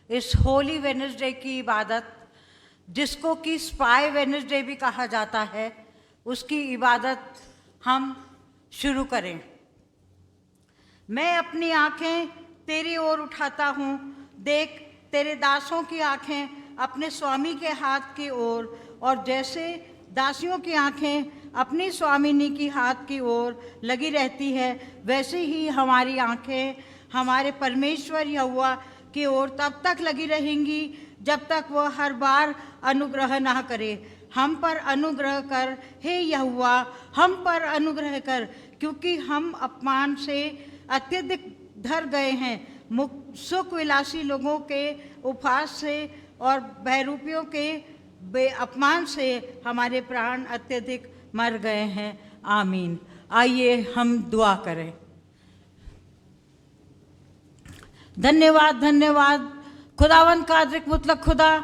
इस होली वेडनेसडे की इबादत, जिसको कि स्पाई वेडनेसडे भी कहा जाता है, उसकी इबादत हम शुरू करें। मैं अपनी आंखें तेरी ओर उठाता हूँ, देख तेरे दासों की आंखें अपने स्वामी के हाथ की ओर, और जैसे दासियों की आंखें अपनी स्वामिनी की हाथ की ओर लगी रहती है, वैसे ही हमारी आंखें हमारे परमेश्वर यहोवा की ओर तब तक लगी रहेंगी जब तक वह हर बार अनुग्रह ना करे। हम पर अनुग्रह कर हे यहोवा, हम पर अनुग्रह कर, क्योंकि हम अपमान से अत्यधिक धर गए हैं। सुख विलासी लोगों के उपहास से और बहरूपियों के अपमान से हमारे प्राण अत्यधिक मर गए हैं। आमीन। आइए हम दुआ करें। धन्यवाद धन्यवाद खुदावंद कादरिक मुतलक खुदा,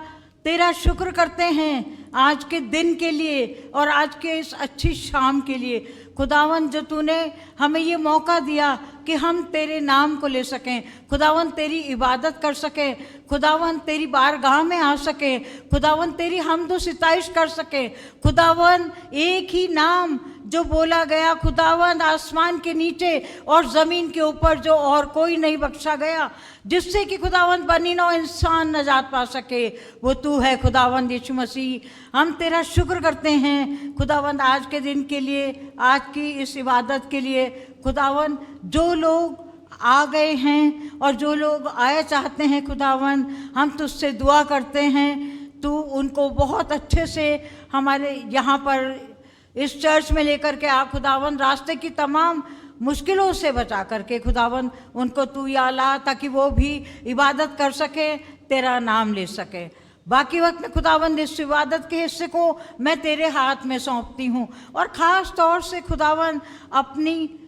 तेरा शुक्र करते हैं आज के दिन के लिए और आज के इस अच्छी शाम के लिए। खुदावंद, जो तूने हमें ये मौका दिया कि हम तेरे नाम को ले सकें, खुदावंद तेरी इबादत कर सकें, खुदावंद तेरी बारगाह में आ सकें, खुदावंद तेरी हमदो सिताइश कर सकें। खुदावंद एक ही नाम जो बोला गया खुदावंद आसमान के नीचे और ज़मीन के ऊपर, जो और कोई नहीं बख्शा गया, जिससे कि खुदावंद बनी नौ इंसान नजात पा सके, वो तू है खुदावंद यीशु मसीह। हम तेरा शुक्र करते हैं खुदावंद आज के दिन के लिए, आज की इस इबादत के लिए। खुदावंद, जो लोग आ गए हैं और जो लोग आए चाहते हैं खुदावंद, हम तुझसे दुआ करते हैं तू उनको बहुत अच्छे से हमारे यहाँ पर इस चर्च में लेकर के आ खुदावंद। रास्ते की तमाम मुश्किलों से बचा करके खुदावंद उनको तू या ला, ताकि वो भी इबादत कर सके, तेरा नाम ले सके। बाकी वक्त में खुदावंद इस इबादत के हिस्से को मैं तेरे हाथ में सौंपती हूँ, और ख़ास तौर से खुदावंद अपनी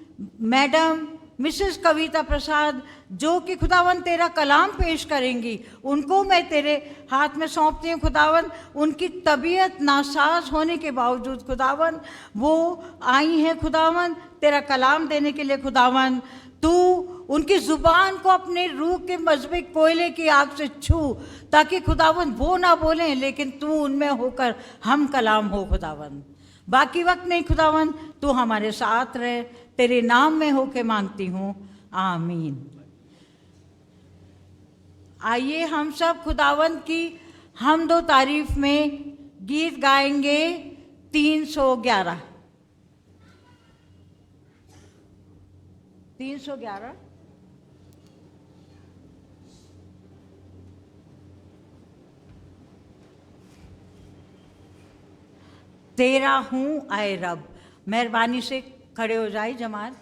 मैडम मिसेस कविता प्रसाद, जो कि खुदावंद तेरा कलाम पेश करेंगी, उनको मैं तेरे हाथ में सौंपती हूँ खुदावंद। उनकी तबीयत नासाज होने के बावजूद खुदावंद वो आई हैं खुदावंद तेरा कलाम देने के लिए। खुदावंद, तू उनकी ज़ुबान को अपने रूह के मजबे कोयले की आग से छू, ताकि खुदावंद वो ना बोलें लेकिन तू उनमें होकर हम कलाम हो खुदावंद। बाकी वक्त नहीं खुदावंद, तू हमारे साथ रहे, तेरे नाम में होके मांगती हूँ, आमीन। आइए हम सब खुदावंद की हमदो तारीफ में गीत गाएंगे 311। 311 तेरा हूँ आए रब। मेहरबानी से खड़े हो जाए जमात।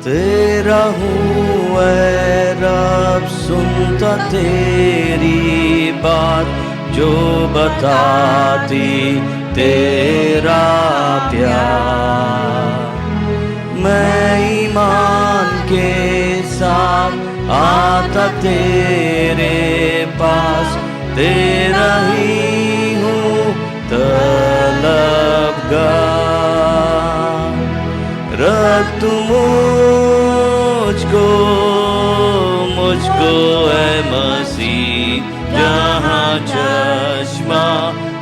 तेरा हूँ ऐ रब, सुनता तेरी बात जो बताती तेरा प्यार। मैं ईमान के साथ आता तेरे पास, तेरा ही हूँ तलबगार। रख तू मुझको ऐ मसीह, जहाँ चश्मा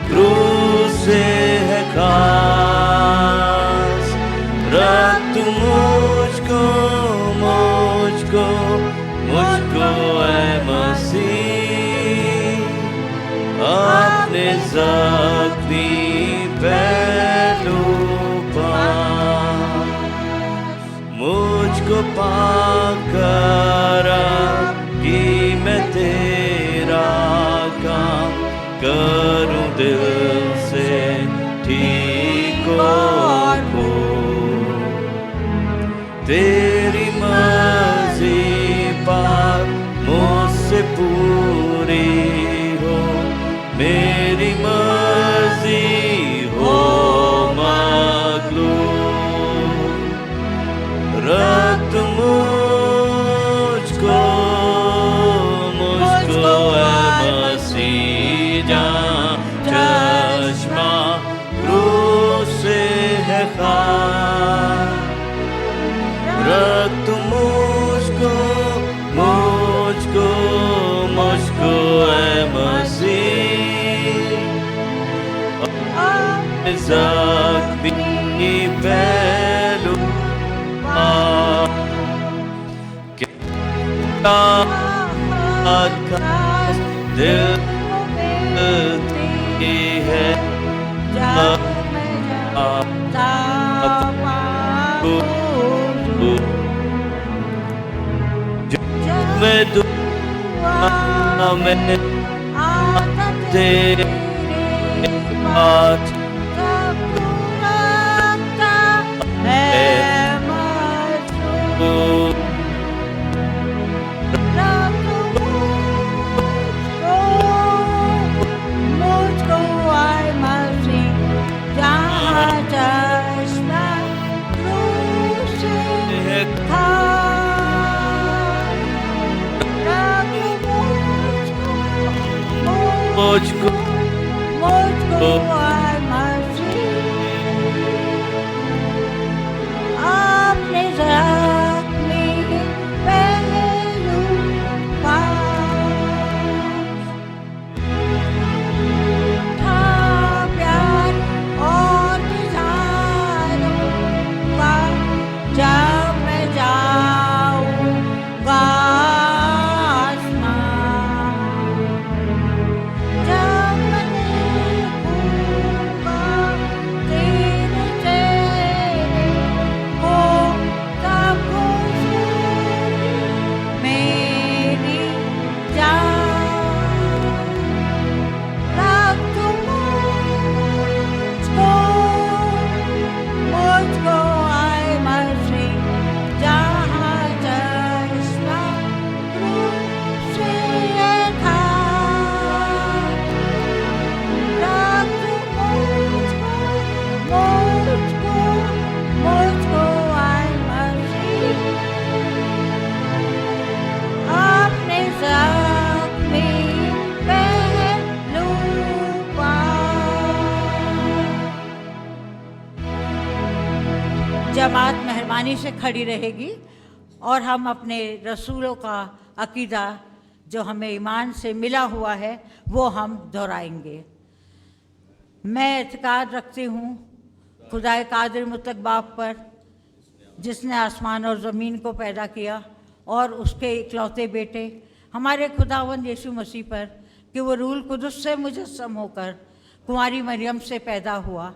क्रूस से है खास। रख तू मुझको ऐ मसीह, अपने ज़ख्मी पहलू मुझको पाकर कि मैं तेरा काम करूं दिल से ठीक हो। तेरी से पूरी हो, मेरी मर्जी हो मखलूक। रख मुझको ऐ मसीह, जहाँ चश्मा क्रूस से है खार। रख मुझको ऐ मसीह, ज़ख्मी पहलू दिल है मैं दुआ में तेरे बात मुझको आपने ज़ख्मी पहलू था प्यार और गुजारों का, जब मैं जाऊंगा जमात मेहरबानी से खड़ी रहेगी और हम अपने रसूलों का अकीदा जो हमें ईमान से मिला हुआ है वो हम दोहराएंगे। मैं एतकाद रखती हूँ खुदाए कादिर मुतलक बाप पर, जिसने आसमान और ज़मीन को पैदा किया, और उसके इकलौते बेटे हमारे खुदावंद यीशु मसीह पर कि वो रूल कुदस से मुजस्सम होकर कुंवारी मरियम से पैदा हुआ,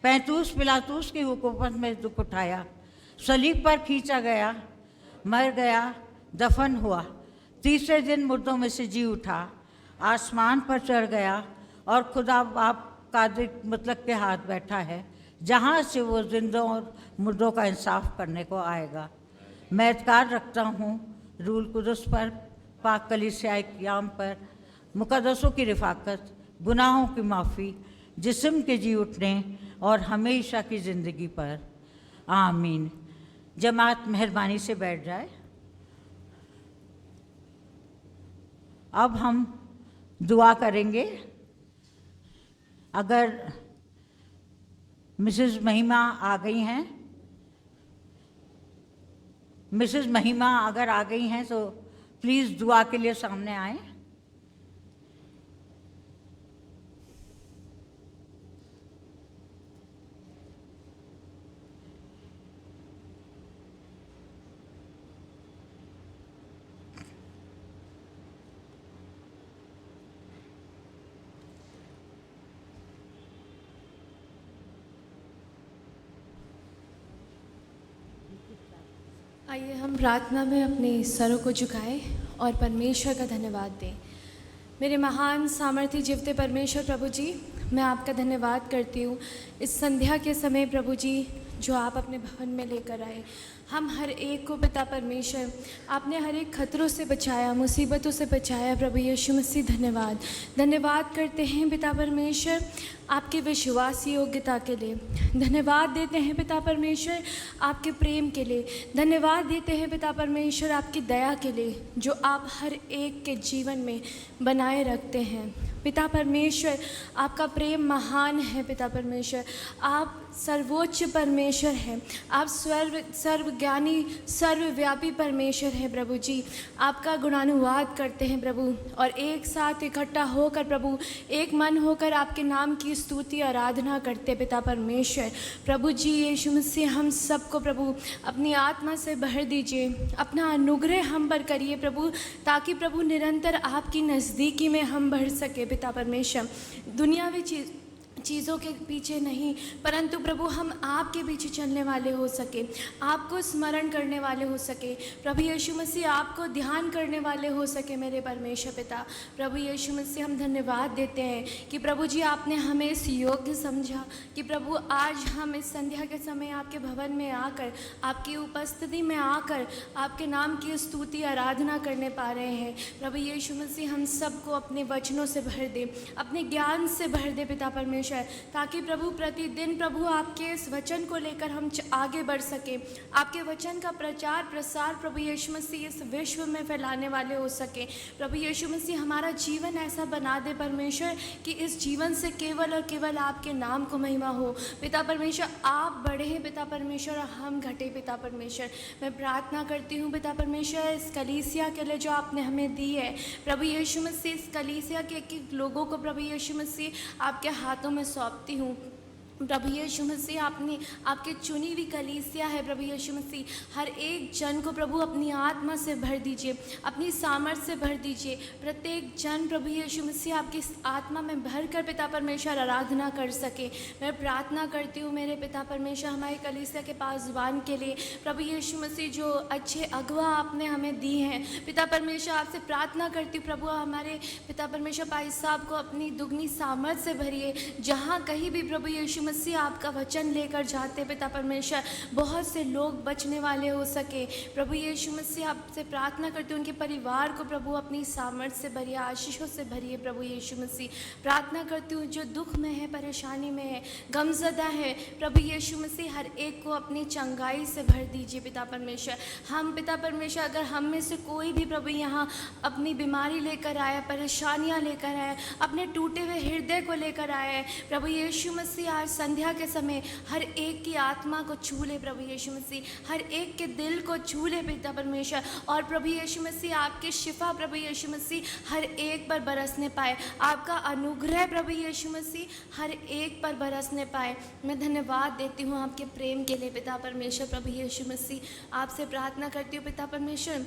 पैंतूस पिलातूस की हुकूमत में दुख उठाया, सलीब पर खींचा गया, मर गया, दफन हुआ, तीसरे दिन मुर्दों में से जी उठा, आसमान पर चढ़ गया और खुदा बाप कादिर मुतलक के हाथ बैठा है, जहाँ से वो जिंदों और मुर्दों का इंसाफ करने को आएगा। मैं एतकाद रखता हूँ रूल कुदस पर, पाक कलीसिया क़याम पर, मुक़द्दसों की रिफ़ाक़त, गुनाहों की माफ़ी, जिस्म के जी उठने और हमेशा की ज़िंदगी पर। आमीन। जमात मेहरबानी से बैठ जाए। अब हम दुआ करेंगे। अगर मिसेस महिमा आ गई हैं, मिसेस महिमा अगर आ गई हैं तो प्लीज़ दुआ के लिए सामने आएं। आइए हम प्रार्थना में अपने सरों को झुकाएं और परमेश्वर का धन्यवाद दें। मेरे महान सामर्थी जीवते परमेश्वर प्रभु जी, मैं आपका धन्यवाद करती हूँ इस संध्या के समय प्रभु जी, जो आप अपने भवन में लेकर आए। हम हर एक को पिता परमेश्वर आपने हर एक खतरों से बचाया, मुसीबतों से बचाया। प्रभु यीशु मसीह धन्यवाद, धन्यवाद करते हैं पिता परमेश्वर आपके विश्वास योग्यता के लिए। धन्यवाद देते हैं पिता परमेश्वर आपके प्रेम के लिए। धन्यवाद देते हैं पिता परमेश्वर आपकी दया के लिए, जो आप हर एक के जीवन में बनाए रखते हैं। पिता परमेश्वर आपका प्रेम महान है। पिता परमेश्वर आप सर्वोच्च परमेश्वर हैं, आप सर्वज्ञानी सर्वव्यापी परमेश्वर हैं। प्रभु जी आपका गुणानुवाद करते हैं प्रभु, और एक साथ इकट्ठा होकर प्रभु एक मन होकर आपके नाम की स्तुति आराधना करते पिता परमेश्वर। प्रभु जी यीशु मसीह हम सबको प्रभु अपनी आत्मा से भर दीजिए, अपना अनुग्रह हम पर करिए प्रभु, ताकि प्रभु निरंतर आपकी नज़दीकी में हम बढ़ सके पिता परमेश्वर। दुनियावी चीज़ों के पीछे नहीं, परंतु प्रभु हम आपके पीछे चलने वाले हो सके, आपको स्मरण करने वाले हो सके। प्रभु यीशु मसीह आपको ध्यान करने वाले हो सके मेरे परमेश्वर पिता। प्रभु यीशु मसीह हम धन्यवाद देते हैं कि प्रभु जी आपने हमें इस योग्य समझा कि प्रभु आज हम इस संध्या के समय आपके भवन में आकर, आपकी उपस्थिति में आकर आपके नाम की स्तुति आराधना करने पा रहे हैं। प्रभु यीशु मसीह हम सबको अपने वचनों से भर दे, अपने ज्ञान से भर दे पिता परमेश्वर, ताकि प्रभु प्रतिदिन प्रभु आपके इस वचन को लेकर हम आगे बढ़ सके, आपके वचन का प्रचार प्रसार प्रभु यीशु मसीह इस विश्व में फैलाने वाले हो सके। प्रभु यीशु मसीह हमारा जीवन ऐसा बना दे परमेश्वर कि इस जीवन से केवल और केवल आपके नाम को महिमा हो। पिता परमेश्वर आप बड़े हैं पिता परमेश्वर, और हम घटे पिता परमेश्वर। मैं प्रार्थना करती हूँ पिता परमेश्वर इस कलीसिया के लिए जो आपने हमें दी है प्रभु यीशु मसीह, इस कलीसिया के एक लोगों को प्रभु यीशु मसीह आपके हाथों में सौंपती हूँ। प्रभु यीशु मसीह आपके चुनी हुई कलीसिया है प्रभु यीशु मसीह, हर एक जन को प्रभु अपनी आत्मा से भर दीजिए, अपनी सामर्थ से भर दीजिए। प्रत्येक जन प्रभु यीशु मसीह आपकी आत्मा में भर कर पिता परमेश्वर आराधना कर सके। मैं प्रार्थना करती हूँ मेरे पिता परमेश्वर हमारे कलीसिया के पासवान के लिए प्रभु यीशु मसीह, जो अच्छे अगुआ आपने हमें दी हैं पिता परमेश्वर, आपसे प्रार्थना करती हूँ प्रभु हमारे पिता परमेश्वर भाई साहब को अपनी दुगनी सामर्थ से भरिए। जहाँ कहीं भी प्रभु यीशु मसीह आपका वचन लेकर जाते पिता परमेश्वर, बहुत से लोग बचने वाले हो सके। प्रभु यीशु मसीह आपसे प्रार्थना करते उनके परिवार को प्रभु अपनी सामर्थ्य से भरिए, आशीषों से भरिए। प्रभु यीशु मसीह प्रार्थना करती हूँ जो दुख में है, परेशानी में है, गमज़दा है, प्रभु यीशु मसीह हर एक को अपनी चंगाई से भर दीजिए पिता परमेश्वर। हम पिता परमेश्वर अगर हम में से कोई भी प्रभु यहाँ अपनी बीमारी लेकर आया, परेशानियाँ लेकर आया, अपने टूटे हुए हृदय को लेकर आया है, प्रभु यीशु मसीह आज संध्या के समय हर एक की आत्मा को छू ले प्रभु यीशु मसीह, हर एक के दिल को छू ले पिता परमेश्वर। और प्रभु यीशु मसीह आपके शिफा प्रभु यीशु मसीह हर एक पर बरसने पाए, आपका अनुग्रह प्रभु यीशु मसीह हर एक पर बरसने पाए। मैं धन्यवाद देती हूँ आपके प्रेम के लिए पिता परमेश्वर। प्रभु यीशु मसीह आपसे प्रार्थना करती हूँ पिता परमेश्वर,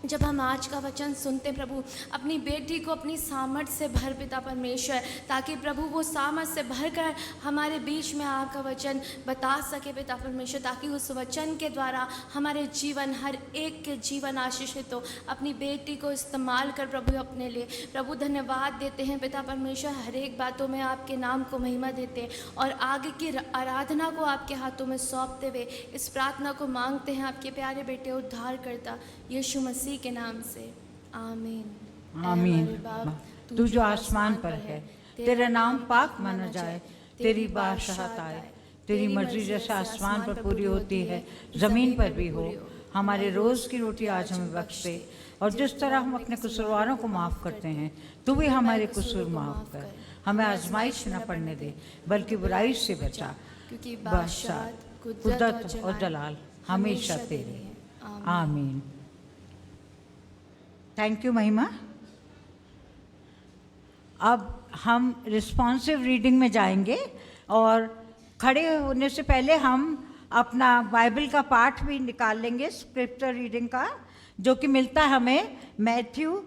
जब हम आज का वचन सुनते प्रभु अपनी बेटी को अपनी सामर्थ से भर पिता परमेश्वर, ताकि प्रभु वो सामर्थ से भर कर हमारे बीच में आपका वचन बता सके पिता परमेश्वर, ताकि उस वचन के द्वारा हमारे जीवन हर एक के जीवन आशीषित हो। अपनी बेटी को इस्तेमाल कर प्रभु अपने लिए। प्रभु धन्यवाद देते हैं पिता परमेश्वर, हर एक बातों में आपके नाम को महिमा देते हैं और आगे की आराधना को आपके हाथों में सौंपते हुए इस प्रार्थना को मांगते हैं आपके प्यारे बेटे उद्धारकर्ता यीशु मसीह के नाम से, आमीन। आमीन। तू जो आसमान पर है, तेरा नाम पाक माना जाए, तेरी बादशाहत आए, तेरी मर्जी जैसे आसमान पर पूरी होती है ज़मीन पर भी हो। हमारे रोज़ की रोटी आज हमें बख्श दे, और जिस तरह हम अपने कसूरवारों को माफ़ करते हैं, तू भी हमारे कसूर माफ़ कर। हमें आजमाइश न पड़ने दे, बल्कि बुराई से बचा, क्योंकि बादशाह, कुदरत और जलाल हमेशा तेरे। आमीन। थैंक यू महिमा। अब हम रिस्पॉन्सिव रीडिंग में जाएंगे, और खड़े होने से पहले हम अपना बाइबल का पाठ भी निकाल लेंगे, स्क्रिप्चर रीडिंग का, जो कि मिलता है हमें मैथ्यू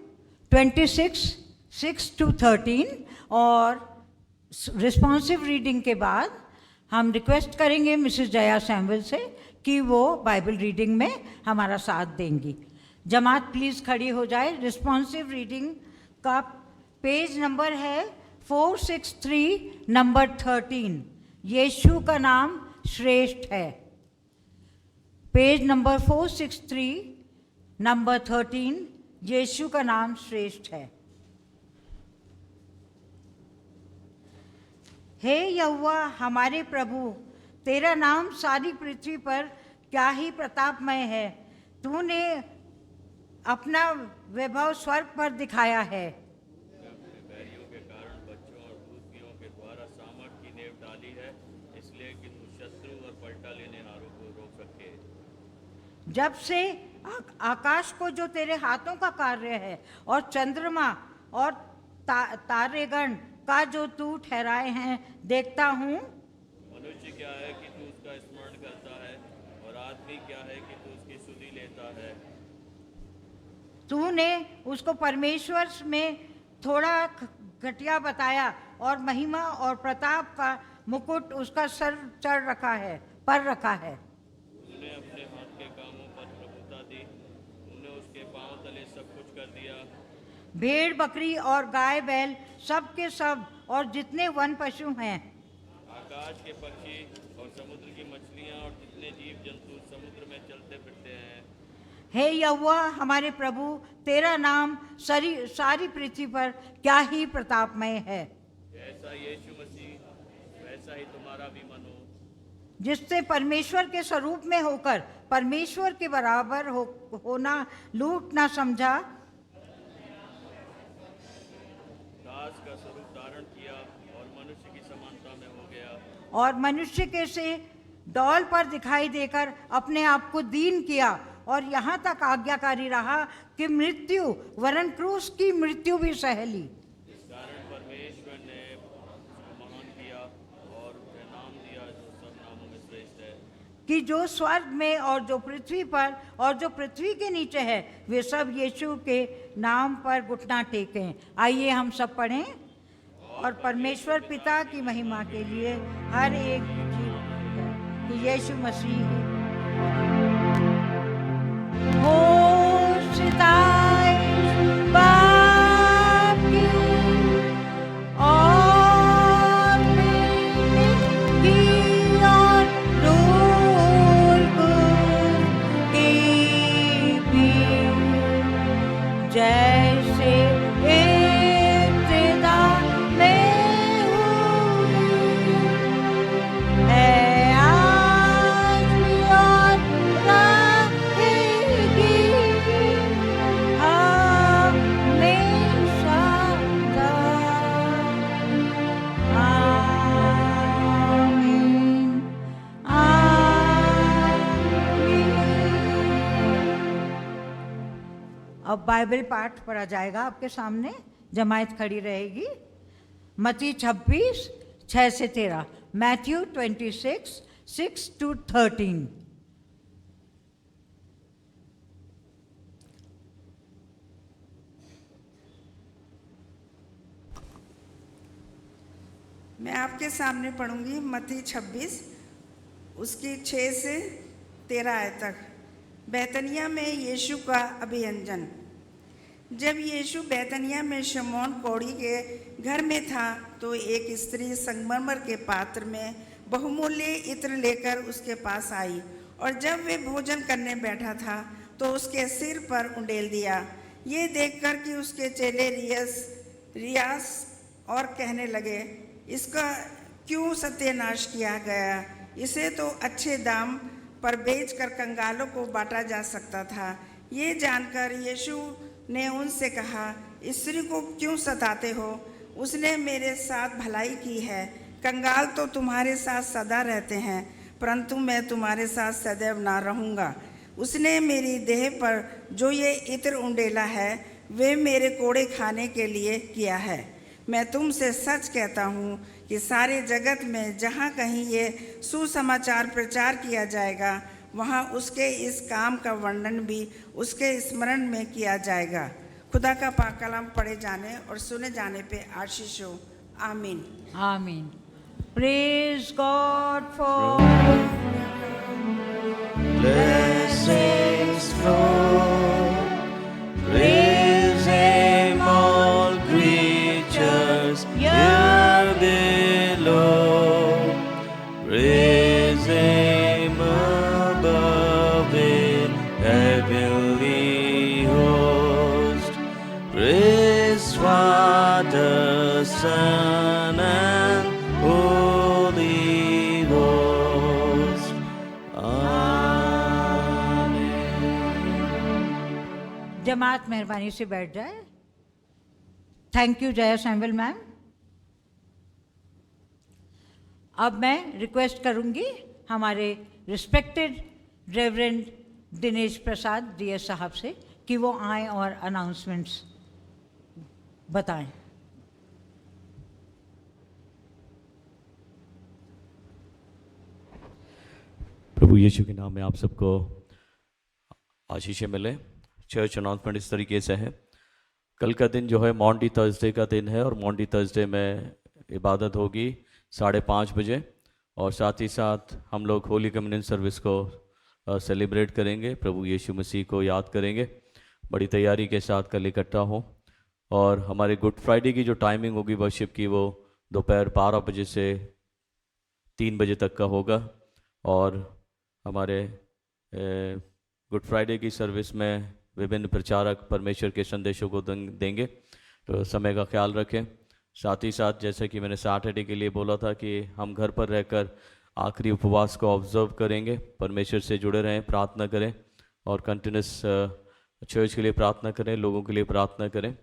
26:6-13। और रिस्पॉन्सिव रीडिंग के बाद हम रिक्वेस्ट करेंगे मिसेस जया सैमुअल से कि वो बाइबल रीडिंग में हमारा साथ देंगी। जमात प्लीज़ खड़ी हो जाए। रिस्पॉन्सिव रीडिंग का पेज नंबर है 463 नंबर 13। यीशु का नाम श्रेष्ठ है। पेज नंबर 463, नंबर 13, यीशु का नाम श्रेष्ठ है। हे यहोवा हमारे प्रभु, तेरा नाम सारी पृथ्वी पर क्या ही प्रतापमय है। तूने अपना वैभव स्वर्ग पर दिखाया है। अपने बैरियों के कारण बच्चों और दूधियों के द्वारा सामर्थ की नींव डाली है, इसलिए कि तू शत्रु और पलटा लेनेहारों को रोक सके। जब से आकाश को जो तेरे हाथों का कार्य है और चंद्रमा और तारेगण का जो तू ठहराए हैं देखता हूँ। मनुष्य क्या है कि तू उसका स्मरण करता है, और आदमी क्या है कि तू उसकी सुधि लेता है। तूने उसको परमेश्वर में थोड़ा घटिया बताया, और महिमा और प्रताप का मुकुट उसका सर चढ़ रखा है, पर रखा है। तूने अपने हाथ के कामों पर प्रभुता दी, तूने उसके पांव तले सब कुछ कर दिया। भेड़ बकरी और गाय बैल सब के सब और जितने वन पशु हैं, आकाश के पक्षी और समुद्र की मछलियां और जितने जीव जंतु समुद्र में चलते फिरते हैं। हे यहोवा हमारे प्रभु, तेरा नाम सारी पृथ्वी पर क्या ही प्रतापमय है। जैसा यीशु मसीह वैसा ही तुम्हारा भी मन हो, जिससे परमेश्वर के स्वरूप में होकर परमेश्वर के बराबर होना लूट ना समझा, दास का स्वरूप धारण किया और मनुष्य की समानता में हो गया। और मनुष्य के से डौल पर दिखाई देकर अपने आप को दीन किया, और यहाँ तक आज्ञाकारी रहा कि मृत्यु वरन क्रूस की मृत्यु भी सह ली। इस कारण परमेश्वर ने उसको महान किया और उसे नाम दिया जो सब नामों में श्रेष्ठ है, कि जो स्वर्ग में और जो पृथ्वी पर और जो पृथ्वी के नीचे है, वे सब यीशु के नाम पर घुटना टेकें। आइए हम सब पढ़ें। और परमेश्वर पिता की महिमा के लिए हर एक जीव कि यीशु मसीह बाप की और की और रूल की भी, जैसे इब्तिदा में हुई है, आज भी और रहेगी हमेशा तक। आमीन, आमीन। अब बाइबल पाठ पढ़ा जाएगा आपके सामने, जमायत खड़ी रहेगी। मत्ती 26, 6 से 13, मैथ्यू 26, 6 to 13। मैं आपके सामने पढ़ूंगी मत्ती 26 उसकी 6 से 13 आयत तक। बैतनिया में यीशु का अभियंजन। जब यीशु बैतनिया में शमौन कौड़ी के घर में था तो एक स्त्री संगमरमर के पात्र में बहुमूल्य इत्र लेकर उसके पास आई, और जब वे भोजन करने बैठा था तो उसके सिर पर उंडेल दिया। ये देखकर कि उसके चेले रियास और कहने लगे, इसका क्यों सत्यानाश किया गया? इसे तो अच्छे दाम पर बेचकर कंगालों को बांटा जा सकता था। ये जानकर यीशु ने उनसे कहा, स्त्री को क्यों सताते हो? उसने मेरे साथ भलाई की है। कंगाल तो तुम्हारे साथ सदा रहते हैं, परंतु मैं तुम्हारे साथ सदैव ना रहूँगा। उसने मेरी देह पर जो ये इत्र उंडेला है, वे मेरे कोड़े खाने के लिए किया है। मैं तुमसे सच कहता हूँ कि सारे जगत में जहाँ कहीं ये सुसमाचार प्रचार किया जाएगा, वहाँ उसके इस काम का वर्णन भी उसके स्मरण में किया जाएगा। खुदा का पाक कलाम पढ़े जाने और सुने जाने पे आशीष हो। आमीन। आमीन। Praise God for blessings flow, praise Him all creatures here below, praise Him above Father, Son, and Holy Ghost. Amen. जमात मेहरबानी से बैठ जाए। Thank you Jaya Samuel ma'am. अब मैं रिक्वेस्ट करूंगी हमारे respected reverend Dinesh Prasad DS साहब से कि वो आए और अनाउंसमेंट्स बताएं। प्रभु यीशु के नाम में आप सबको आशीषें मिले। चर्च अनाउंसमेंट इस तरीके से है। कल का दिन जो है मॉन्डी थर्सडे का दिन है और मॉन्डी थर्सडे में इबादत होगी 5:30 बजे और साथ ही साथ हम लोग होली कम्युनियन सर्विस को सेलिब्रेट करेंगे, प्रभु यीशु मसीह को याद करेंगे। बड़ी तैयारी के साथ कल इकट्ठा हो और हमारे गुड फ्राइडे की जो टाइमिंग होगी वर्शिप की वो दोपहर 12 बजे से 3 बजे तक का होगा और हमारे गुड फ्राइडे की सर्विस में विभिन्न प्रचारक परमेश्वर के संदेशों को देंगे, तो समय का ख्याल रखें। साथ ही साथ जैसे कि मैंने सैटरडे के लिए बोला था कि हम घर पर रहकर आखिरी उपवास को ऑब्जर्व करेंगे, परमेश्वर से जुड़े रहें, प्रार्थना करें और कंटिन्यूस चर्च के लिए प्रार्थना करें, लोगों के लिए प्रार्थना करें।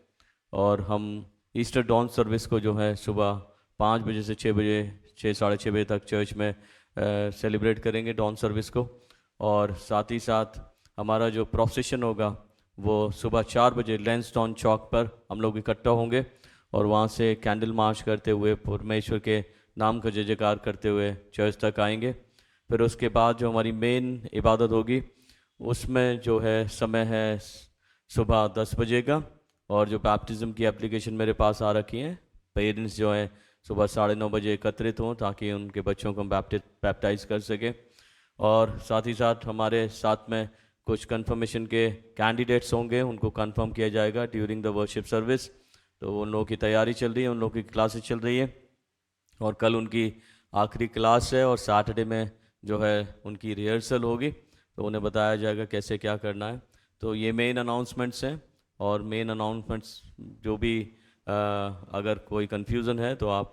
और हम ईस्टर डॉन सर्विस को जो है सुबह 5 बजे से 6 बजे 6 साढ़े 6 बजे तक चर्च में सेलिब्रेट करेंगे डॉन सर्विस को। और साथ ही साथ हमारा जो प्रोसेशन होगा वो सुबह 4 बजे लैंसडाउन चौक पर हम लोग इकट्ठा होंगे और वहाँ से कैंडल मार्च करते हुए परमेश्वर के नाम का जय जयकार करते हुए चर्च तक आएंगे। फिर उसके बाद जो हमारी मेन इबादत होगी उसमें जो है समय है सुबह 10 बजे का और जो बैप्टिज़म की एप्लीकेशन मेरे पास आ रखी हैं, पेरेंट्स जो हैं सुबह 9:30 बजे एकत्रित हों ताकि उनके बच्चों को हम बैप्टाइज़ कर सकें। और साथ ही साथ हमारे साथ में कुछ कंफर्मेशन के कैंडिडेट्स होंगे, उनको कंफर्म किया जाएगा ड्यूरिंग द वर्शिप सर्विस। तो उन लोगों की तैयारी चल रही है, उन लोगों की क्लासेस चल रही है और कल उनकी आखिरी क्लास है और सैटरडे में जो है उनकी रिहर्सल होगी, तो उन्हें बताया जाएगा कैसे क्या करना है। तो ये मेन अनाउंसमेंट्स हैं और मेन अनाउंसमेंट्स जो भी अगर कोई कन्फ्यूज़न है तो आप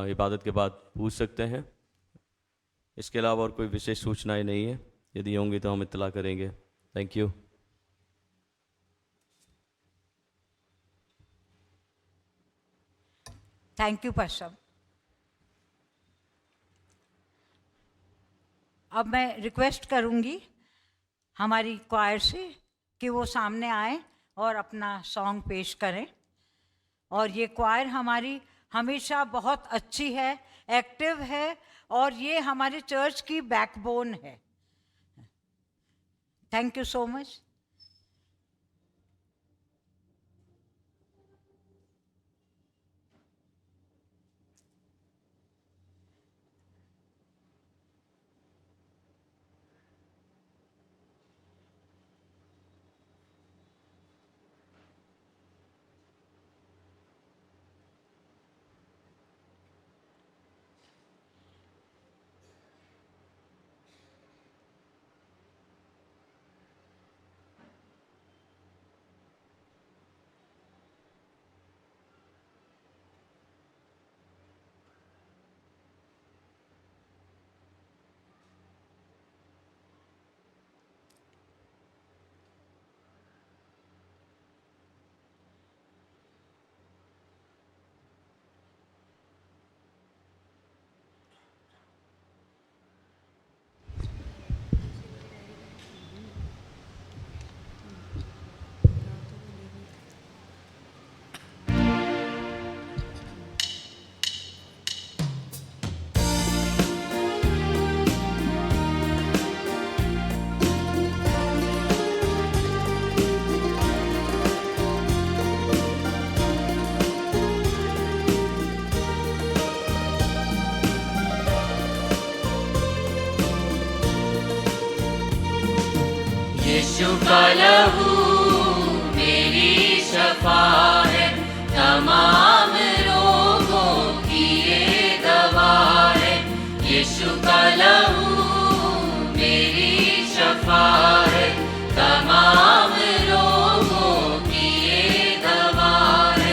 इबादत के बाद पूछ सकते हैं। इसके अलावा और कोई विशेष सूचनाएं नहीं है, यदि होंगी तो हम इत्तला करेंगे। Thank you. Thank you pastor. अब मैं रिक्वेस्ट करूंगी हमारी क्वायर से कि वो सामने आए और अपना सॉन्ग पेश करें। और ये क्वायर हमारी हमेशा बहुत अच्छी है, एक्टिव है और ये हमारे चर्च की बैकबोन है। Thank you so much. यीशु का लहू मेरी शफा है, तमाम रोगों की ये दवा है। यीशु का लहू मेरी शफा है, तमाम रोगों की ये दवा है।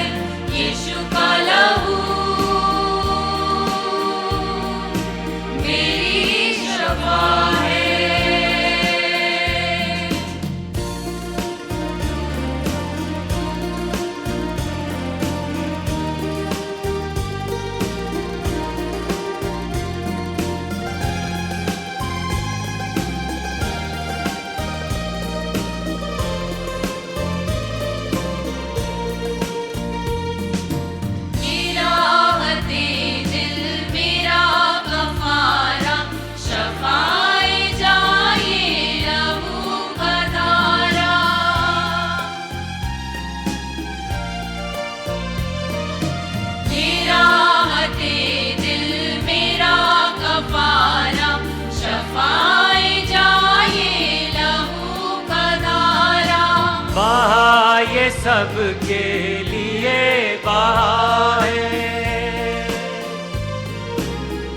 ये सबके लिए बहा है,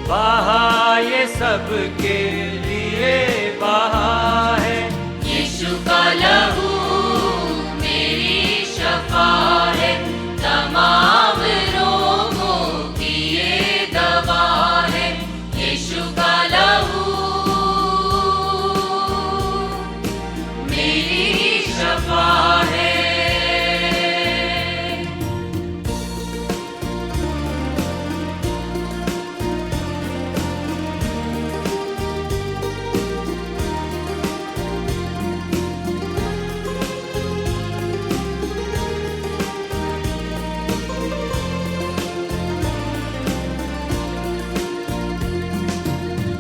बहा ये सबके लिए बहा है। यीशु का लहू मेरी शफा है, तमाम रोगों की ये दवा है। यीशु का लहू मेरी शफा है।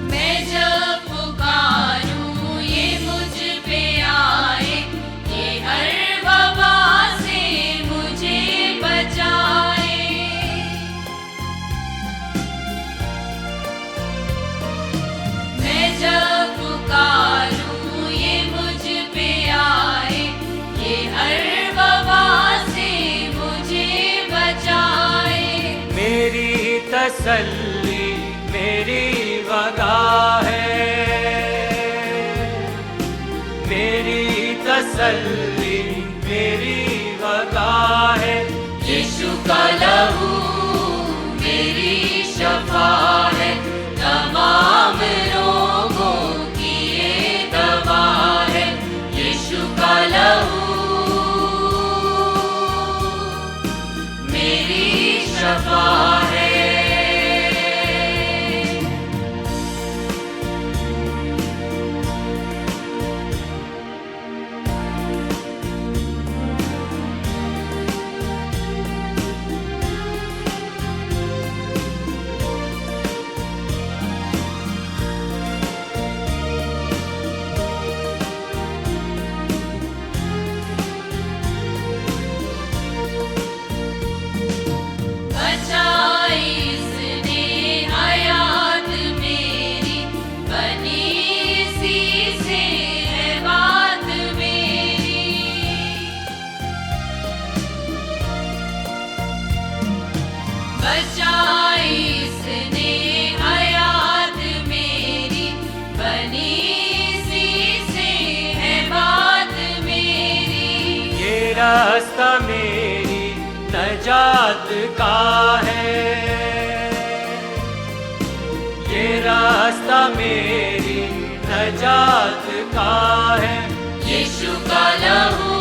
मैं जब पुकारूं ये मुझ पे आए, ये हर वबा से मुझे बचाए। मैं जब पुकारूं ये मुझ पे आए, ये हर वबा से मुझे बचाए। मेरी तसल्ली मेरी वगा है, मेरी तसल्ली मेरी वगा है। यीशु का लहू मेरी शफा है, तमाम रोगों की ये दवा है। यीशु का लहू मेरी शफा है। बचाई इसने हयात मेरी, बनी इसी से है बात मेरी। बचाई इसने हयात मेरी, बनी इसी से है बात मेरी। ये रास्ता मेरी नजात का है, ये रास्ता मेरी नजात का है। यीशु का लहू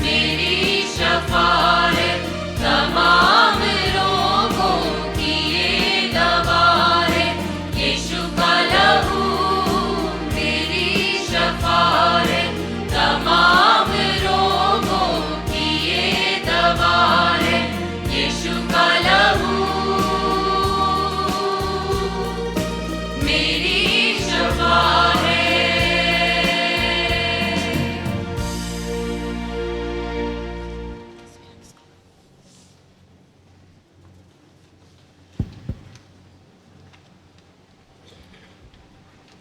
मेरी शफा है, तमाम रोगों की ये दवा है। यीशु का लहू मेरी शफा है, तमाम रोगों की ये दवा है। यीशु का लहू मेरी शफा है।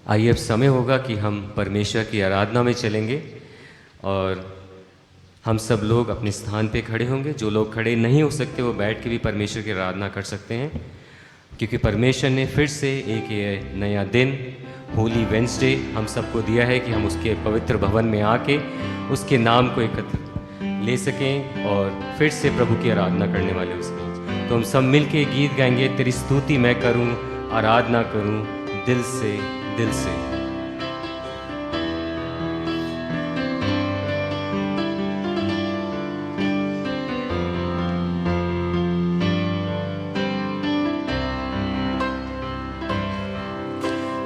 आइए अब समय होगा कि हम परमेश्वर की आराधना में चलेंगे और हम सब लोग अपने स्थान पे खड़े होंगे। जो लोग खड़े नहीं हो सकते वो बैठ के भी परमेश्वर की आराधना कर सकते हैं, क्योंकि परमेश्वर ने फिर से एक ये नया दिन होली वेंसडे हम सबको दिया है कि हम उसके पवित्र भवन में आके उसके नाम को एकत्र ले सकें और फिर से प्रभु की आराधना करने वाले उसके। तो हम सब मिल के गीत गाएंगे, तेरी स्तुति मैं करूं, आराधना करूं दिल से दिल से।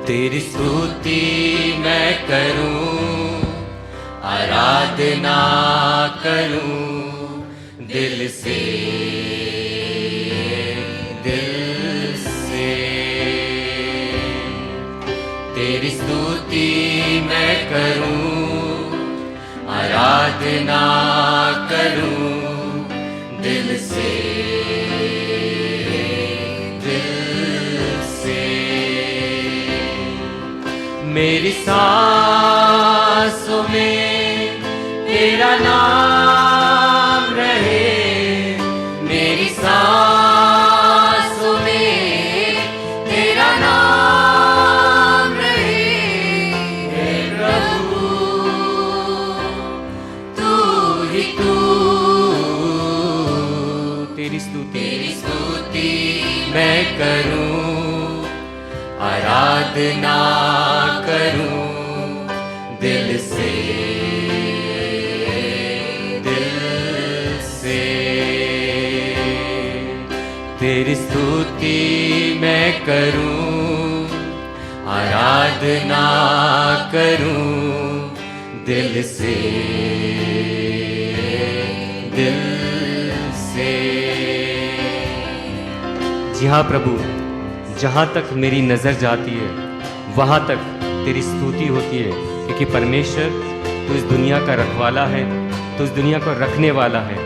तेरी स्तुति मैं करूं, आराधना करूं दिल से दिल से। तेरी स्तुति मैं करूं, आराधना करूं दिल से मेरी सांसों में तेरा नाम स्तुति मैं करूं, आराधना करूं दिल से, तेरी स्तुति मैं करूं, आराधना करूं दिल से, दिल से। जी हाँ प्रभु, जहाँ तक मेरी नज़र जाती है वहाँ तक तेरी स्तुति होती है, क्योंकि परमेश्वर तू इस दुनिया का रखवाला है, तू इस दुनिया को रखने वाला है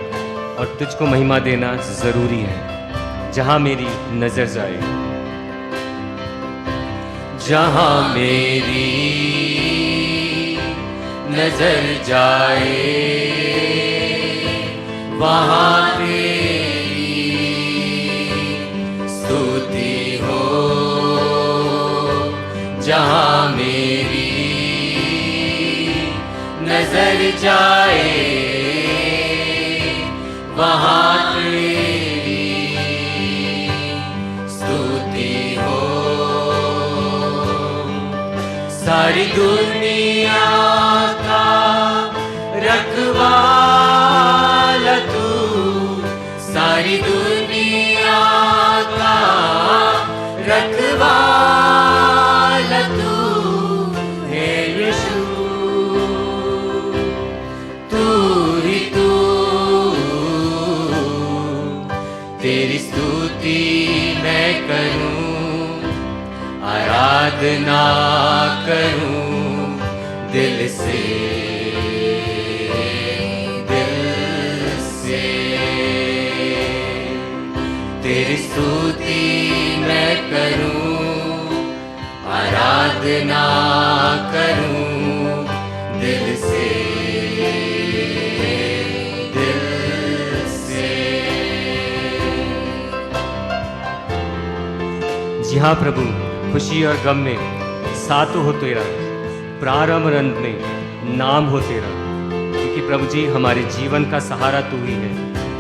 और तुझको महिमा देना ज़रूरी है जहाँ मेरी नज़र जाए। जहाँ मेरी नजर जाए वहाँ तेरी स्तुति हो, जहाँ मेरी नजर जाए वहाँ तेरी स्तुति हो। सारी दुनिया का रखवाला तू, सारी दुनिया का रखवाला तू है यीशु, तू ही तू, तेरी स्तुति मैं करूं, आराधना करूं दिल से, दिल से। तेरी स्तुति मैं करूं, आराधना करूं दिल से, दिल से। जी हाँ प्रभु, खुशी और गम में साथ हो तेरा, प्रारंभ और अंत में नाम हो तेरा, क्योंकि प्रभु जी हमारे जीवन का सहारा तू ही है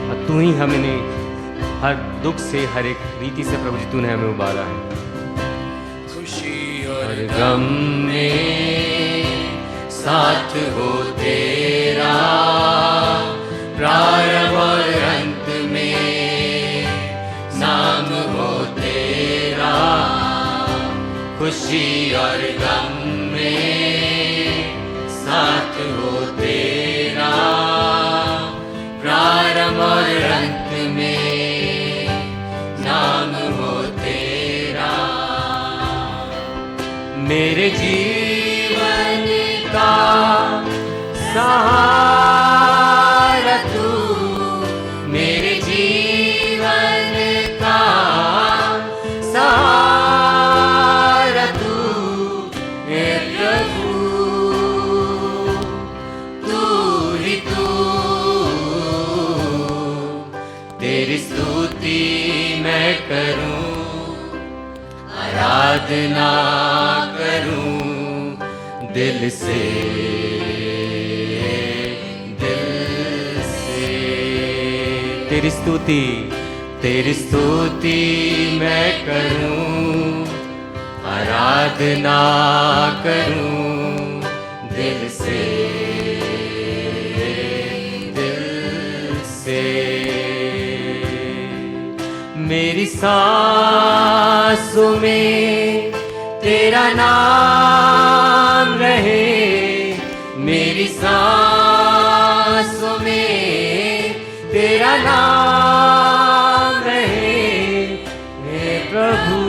और तू ही हमने हर दुख से, हर एक रीति से प्रभु जी तूने हमें उबारा है। खुशी और गम में साथ हो तेरा, प्रारंभ और अंत में नाम हो तेरा। खुशी और गम में साथ हो तेरा, प्रारंभ और अंत में नाम हो तेरा। मेरे जीवन का सहारा तू, मेरे जीवन का सहारा तू है प्रभु, तू ही तू, तेरी स्तुति मैं करूं, आराधना करूं दिल से, दिल से। तेरी स्तुति, तेरी स्तुति मैं करूं, आराधना करूं दिल से, दिल से। मेरी सांसों में तेरा नाम रहे, मेरी सांसों में तेरा नाम रहे, हे प्रभु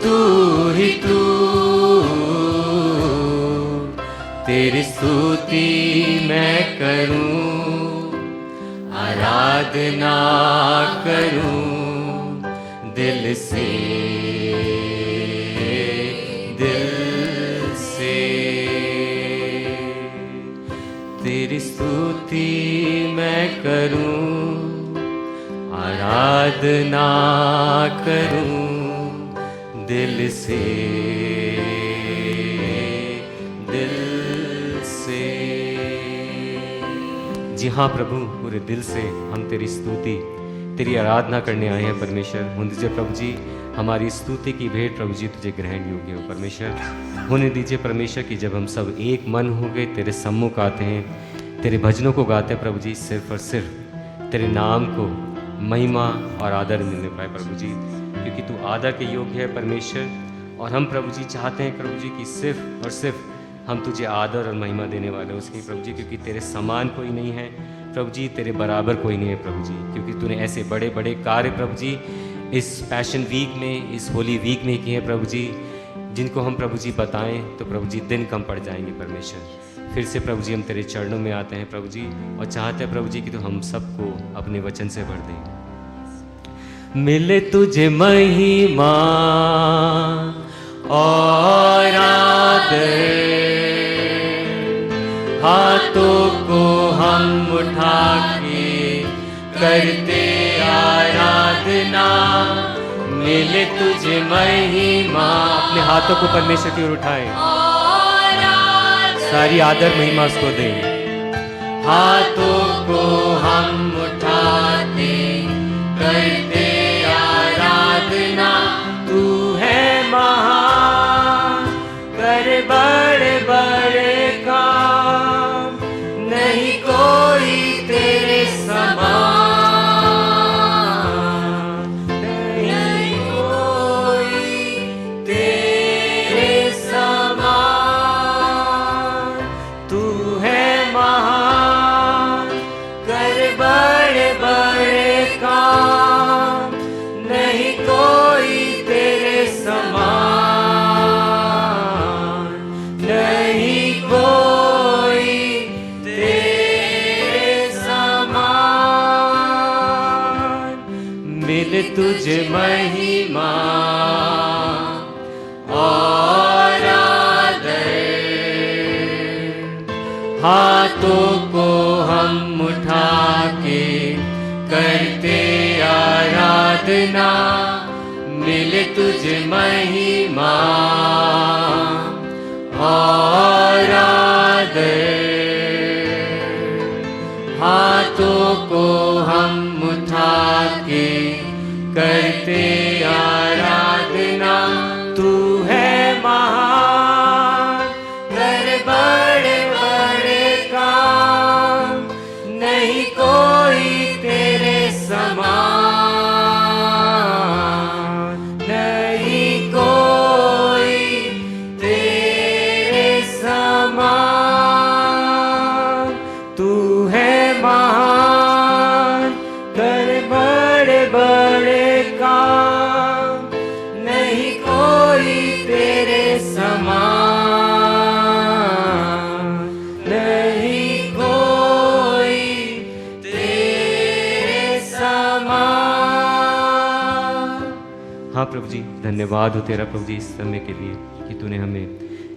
तू ही तू, तेरी स्तुति मैं करूं, आराधना करूं दिल से, दिल से। तेरी स्तुति मैं करूं, आराधना करूं दिल से, दिल से, जी हाँ प्रभु, पूरे दिल से हम तेरी स्तुति, तेरी आराधना करने आए हैं परमेश्वर। होने दीजिए प्रभु जी हमारी स्तुति की भेंट प्रभु जी तुझे ग्रहण योग्य हो परमेश्वर। होने दीजिए परमेश्वर कि जब हम सब एक मन हो गए तेरे सम्मुख आते हैं, तेरे भजनों को गाते हैं प्रभु जी, सिर्फ और सिर्फ तेरे नाम को महिमा और आदर मिलने पाए प्रभु जी, क्योंकि तू आदर के योग्य है परमेश्वर। और हम प्रभु जी चाहते हैं प्रभु जी कि सिर्फ और सिर्फ हम तुझे आदर और महिमा देने वाले हैं उसकी प्रभु जी, क्योंकि तेरे समान कोई नहीं है प्रभु जी, तेरे बराबर कोई नहीं है प्रभु जी, क्योंकि तूने ऐसे बड़े बड़े कार्य प्रभु जी इस पैशन वीक में, इस होली वीक में किए हैं प्रभु जी, जिनको हम प्रभु जी बताएं तो प्रभु जी दिन कम पड़ जाएंगे परमेश्वर। फिर से प्रभु जी हम तेरे चरणों में आते हैं प्रभु जी और चाहते हैं प्रभु जी कि तू हम सबको अपने वचन से भर दे। मिले तुझे महिमा और आदर, हाथों को हम उठा के करते आराधना। मिले तुझे महिमा, अपने हाथों को परमेश्वर की ओर उठाएं, सारी आदर महिमा उसको दें। हाथों को हम उठाते करते आराधना। तू है महान, कर बड़े बड़े काम, नहीं कोई तेरे समान, नहीं कोई तेरे समान। तू है महान, कर बड़े बड़े काम, नहीं कोई तेरे समान, नहीं कोई तेरे समान। मिले तुझे महिमा और आदर, हाथों को हम उठा के करते आराधना। मिले तुझे महिमा और आदर, हाथों को हम उठा के करते आराधना। तू है महान, कर बड़े बड़े काम, नहीं कोई तेरे समान, नहीं कोई तेरे समान। तू है महान, कर बड़े बड़े काम, नहीं कोई तेरे समान, नहीं कोई तेरे समान। हाँ प्रभु जी, धन्यवाद हो तेरा प्रभु जी इस समय के लिए कि तूने हमें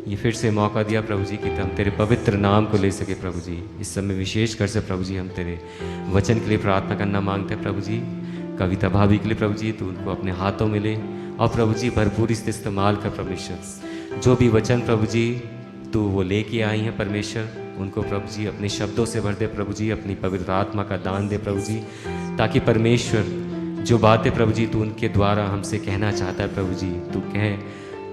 ये फिर से मौका दिया प्रभु जी कि हम तेरे पवित्र नाम को ले सके प्रभु जी। इस समय विशेष कर से प्रभु जी हम तेरे वचन के लिए प्रार्थना करना मांगते हैं प्रभु जी। कविता भाभी के लिए प्रभु जी तू उनको अपने हाथों में ले और प्रभु जी भरपूरी से इस्तेमाल कर परमेश्वर। जो भी वचन प्रभु जी तू वो लेके आई हैं परमेश्वर, उनको प्रभु जी अपने शब्दों से भर दे प्रभु जी, अपनी पवित्र आत्मा का दान दे प्रभु जी, ताकि परमेश्वर जो बातें प्रभु जी तू उनके द्वारा हमसे कहना चाहता है प्रभु जी तू कहे,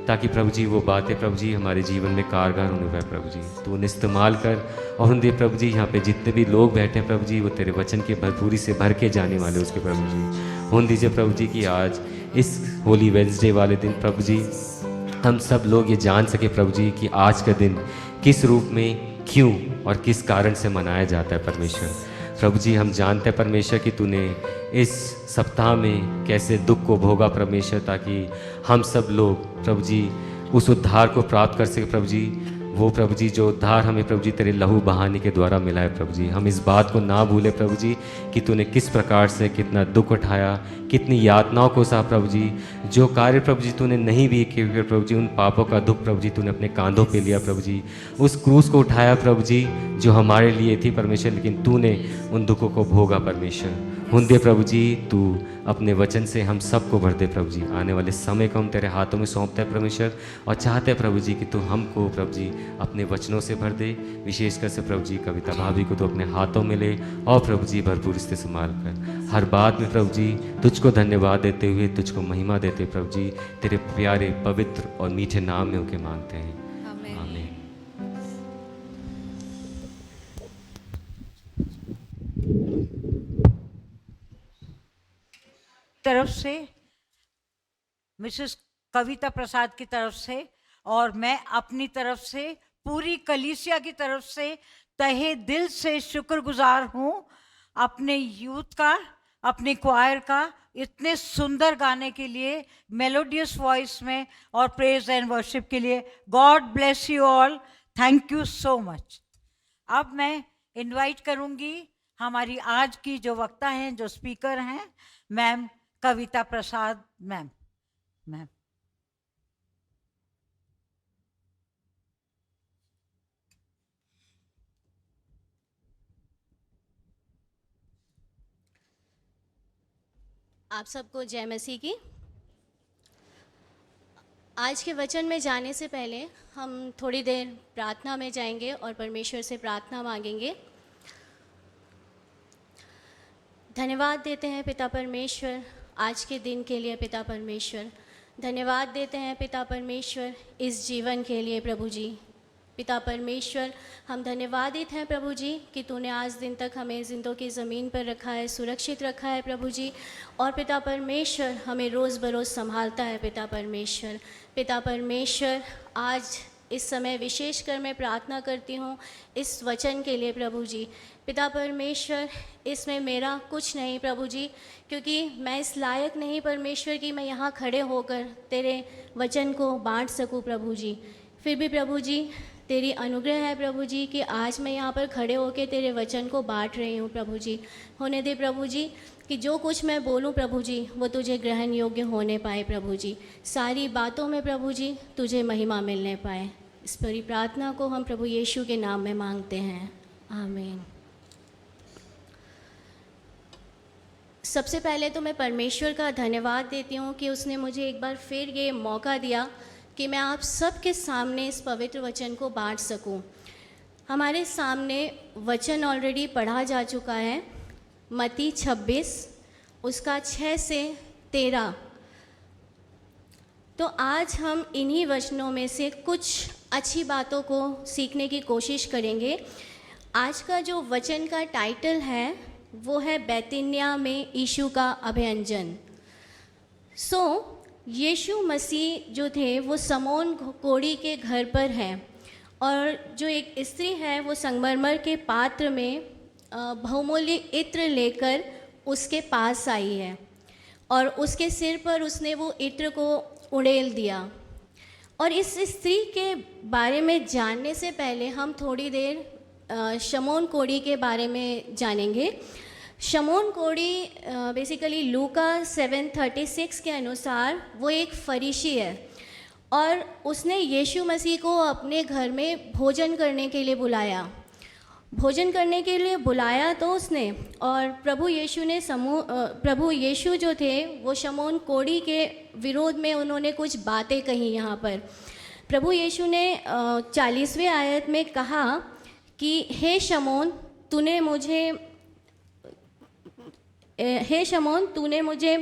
ताकि प्रभु जी वो बातें प्रभु जी हमारे जीवन में कारगर होने पाए प्रभु जी। तू उन्हें इस्तेमाल कर और उन दे प्रभु जी यहाँ पे जितने भी लोग बैठे हैं प्रभु जी वो तेरे वचन की भरपूरी से भर के जाने वाले उसके प्रभु जी। होने दीजिए प्रभु जी कि आज इस होली वेडनेसडे वाले दिन प्रभु जी हम सब लोग ये जान सके प्रभु जी कि आज का दिन किस रूप में, क्यों और किस कारण से मनाया जाता है परमेश्वर। प्रभु जी हम जानते हैं परमेश्वर कि तूने इस सप्ताह में कैसे दुख को भोगा परमेश्वर, ताकि हम सब लोग प्रभु जी उस उद्धार को प्राप्त कर सके प्रभु जी। वो प्रभु जी जो उद्धार हमें प्रभु जी तेरे लहू बहाने के द्वारा मिला है प्रभु जी। हम इस बात को ना भूले प्रभु जी कि तूने किस प्रकार से कितना दुख उठाया, कितनी यातनाओं को सहा प्रभु जी। जो कार्य प्रभु जी तूने नहीं भी किए प्रभु जी, उन पापों का दुख प्रभु जी तूने अपने कांधों पे लिया प्रभु जी। उस क्रूस को उठाया प्रभु जी जो हमारे लिए थी परमेश्वर, लेकिन तूने उन दुखों को भोगा परमेश्वर। हुंदे प्रभु जी तू अपने वचन से हम सबको भर दे प्रभु जी। आने वाले समय को हम तेरे हाथों में सौंपते हैं परमेश्वर, और चाहते हैं प्रभु जी कि तू हमको प्रभु जी अपने वचनों से भर दे। विशेषकर से प्रभु जी कविता भाभी को तो अपने हाथों में ले, और प्रभु जी भरपूर इससे संभाल कर हर बात में प्रभु जी तुझको धन्यवाद देते हुए, तुझको महिमा देते हुए प्रभु जी तेरे प्यारे पवित्र और मीठे नाम में उनके मांगते हैं, आमीन। तरफ से मिसेस कविता प्रसाद की तरफ से और मैं अपनी तरफ से पूरी कलीसिया की तरफ से तहे दिल से शुक्रगुजार हूँ अपने यूथ का, अपने क्वायर का, इतने सुंदर गाने के लिए, मेलोडियस वॉइस में और प्रेज एंड वर्शिप के लिए। God bless you all, thank you so much. अब मैं इनवाइट करूंगी हमारी आज की जो वक्ता हैं, जो स्पीकर हैं, मैम कविता प्रसाद मैम। आप सबको जय मसीह की। आज के वचन में जाने से पहले हम थोड़ी देर प्रार्थना में जाएंगे और परमेश्वर से प्रार्थना मांगेंगे। धन्यवाद देते हैं पिता परमेश्वर आज के दिन के लिए। पिता परमेश्वर धन्यवाद देते हैं पिता परमेश्वर इस जीवन के लिए प्रभु जी। पिता परमेश्वर हम धन्यवादित हैं प्रभु जी कि तूने आज दिन तक हमें जिंदों की ज़मीन पर रखा है, सुरक्षित रखा है प्रभु जी। और पिता परमेश्वर हमें रोज़ बरोज़ संभालता है पिता परमेश्वर। पिता परमेश्वर आज इस समय विशेषकर मैं प्रार्थना करती हूँ इस वचन के लिए प्रभु जी। पिता परमेश्वर इसमें मेरा कुछ नहीं प्रभु जी, क्योंकि मैं इस लायक नहीं परमेश्वर कि मैं यहाँ खड़े होकर तेरे वचन को बांट सकूँ प्रभु जी। फिर भी प्रभु जी तेरी अनुग्रह है प्रभु जी कि आज मैं यहाँ पर खड़े होकर तेरे वचन को बांट रही हूँ प्रभु जी। होने दे प्रभु जी कि जो कुछ मैं बोलूँ प्रभु जी वो तुझे ग्रहण योग्य होने पाए प्रभु जी। सारी बातों में प्रभु जी तुझे महिमा मिलने पाए। इस परी प्रार्थना को हम प्रभु यीशु के नाम में मांगते हैं, आमीन। सबसे पहले तो मैं परमेश्वर का धन्यवाद देती हूँ कि उसने मुझे एक बार फिर ये मौका दिया कि मैं आप सबके सामने इस पवित्र वचन को बांट सकूं। हमारे सामने वचन ऑलरेडी पढ़ा जा चुका है, मत्ती 26 उसका 6 से 13। तो आज हम इन्हीं वचनों में से कुछ अच्छी बातों को सीखने की कोशिश करेंगे। आज का जो वचन का टाइटल है वो है बैतनिय्याह में यीशु का अभ्यंजन। यीशु मसीह जो थे वो समौन कोढ़ी के घर पर हैं, और जो एक स्त्री है वो संगमरमर के पात्र में बहुमूल्य इत्र लेकर उसके पास आई है, और उसके सिर पर उसने वो इत्र को उड़ेल दिया। और इस स्त्री के बारे में जानने से पहले हम थोड़ी देर शमौन कोढ़ी के बारे में जानेंगे। शमौन कोढ़ी बेसिकली लूका 7:36 के अनुसार वो एक फरीसी है, और उसने यीशु मसीह को अपने घर में भोजन करने के लिए बुलाया। भोजन करने के लिए बुलाया तो उसने, और प्रभु यीशु जो थे वो शमौन कोढ़ी के विरोध में उन्होंने कुछ बातें कही। यहाँ पर प्रभु यीशु ने 40वें आयत में कहा कि हे शमौन तूने मुझे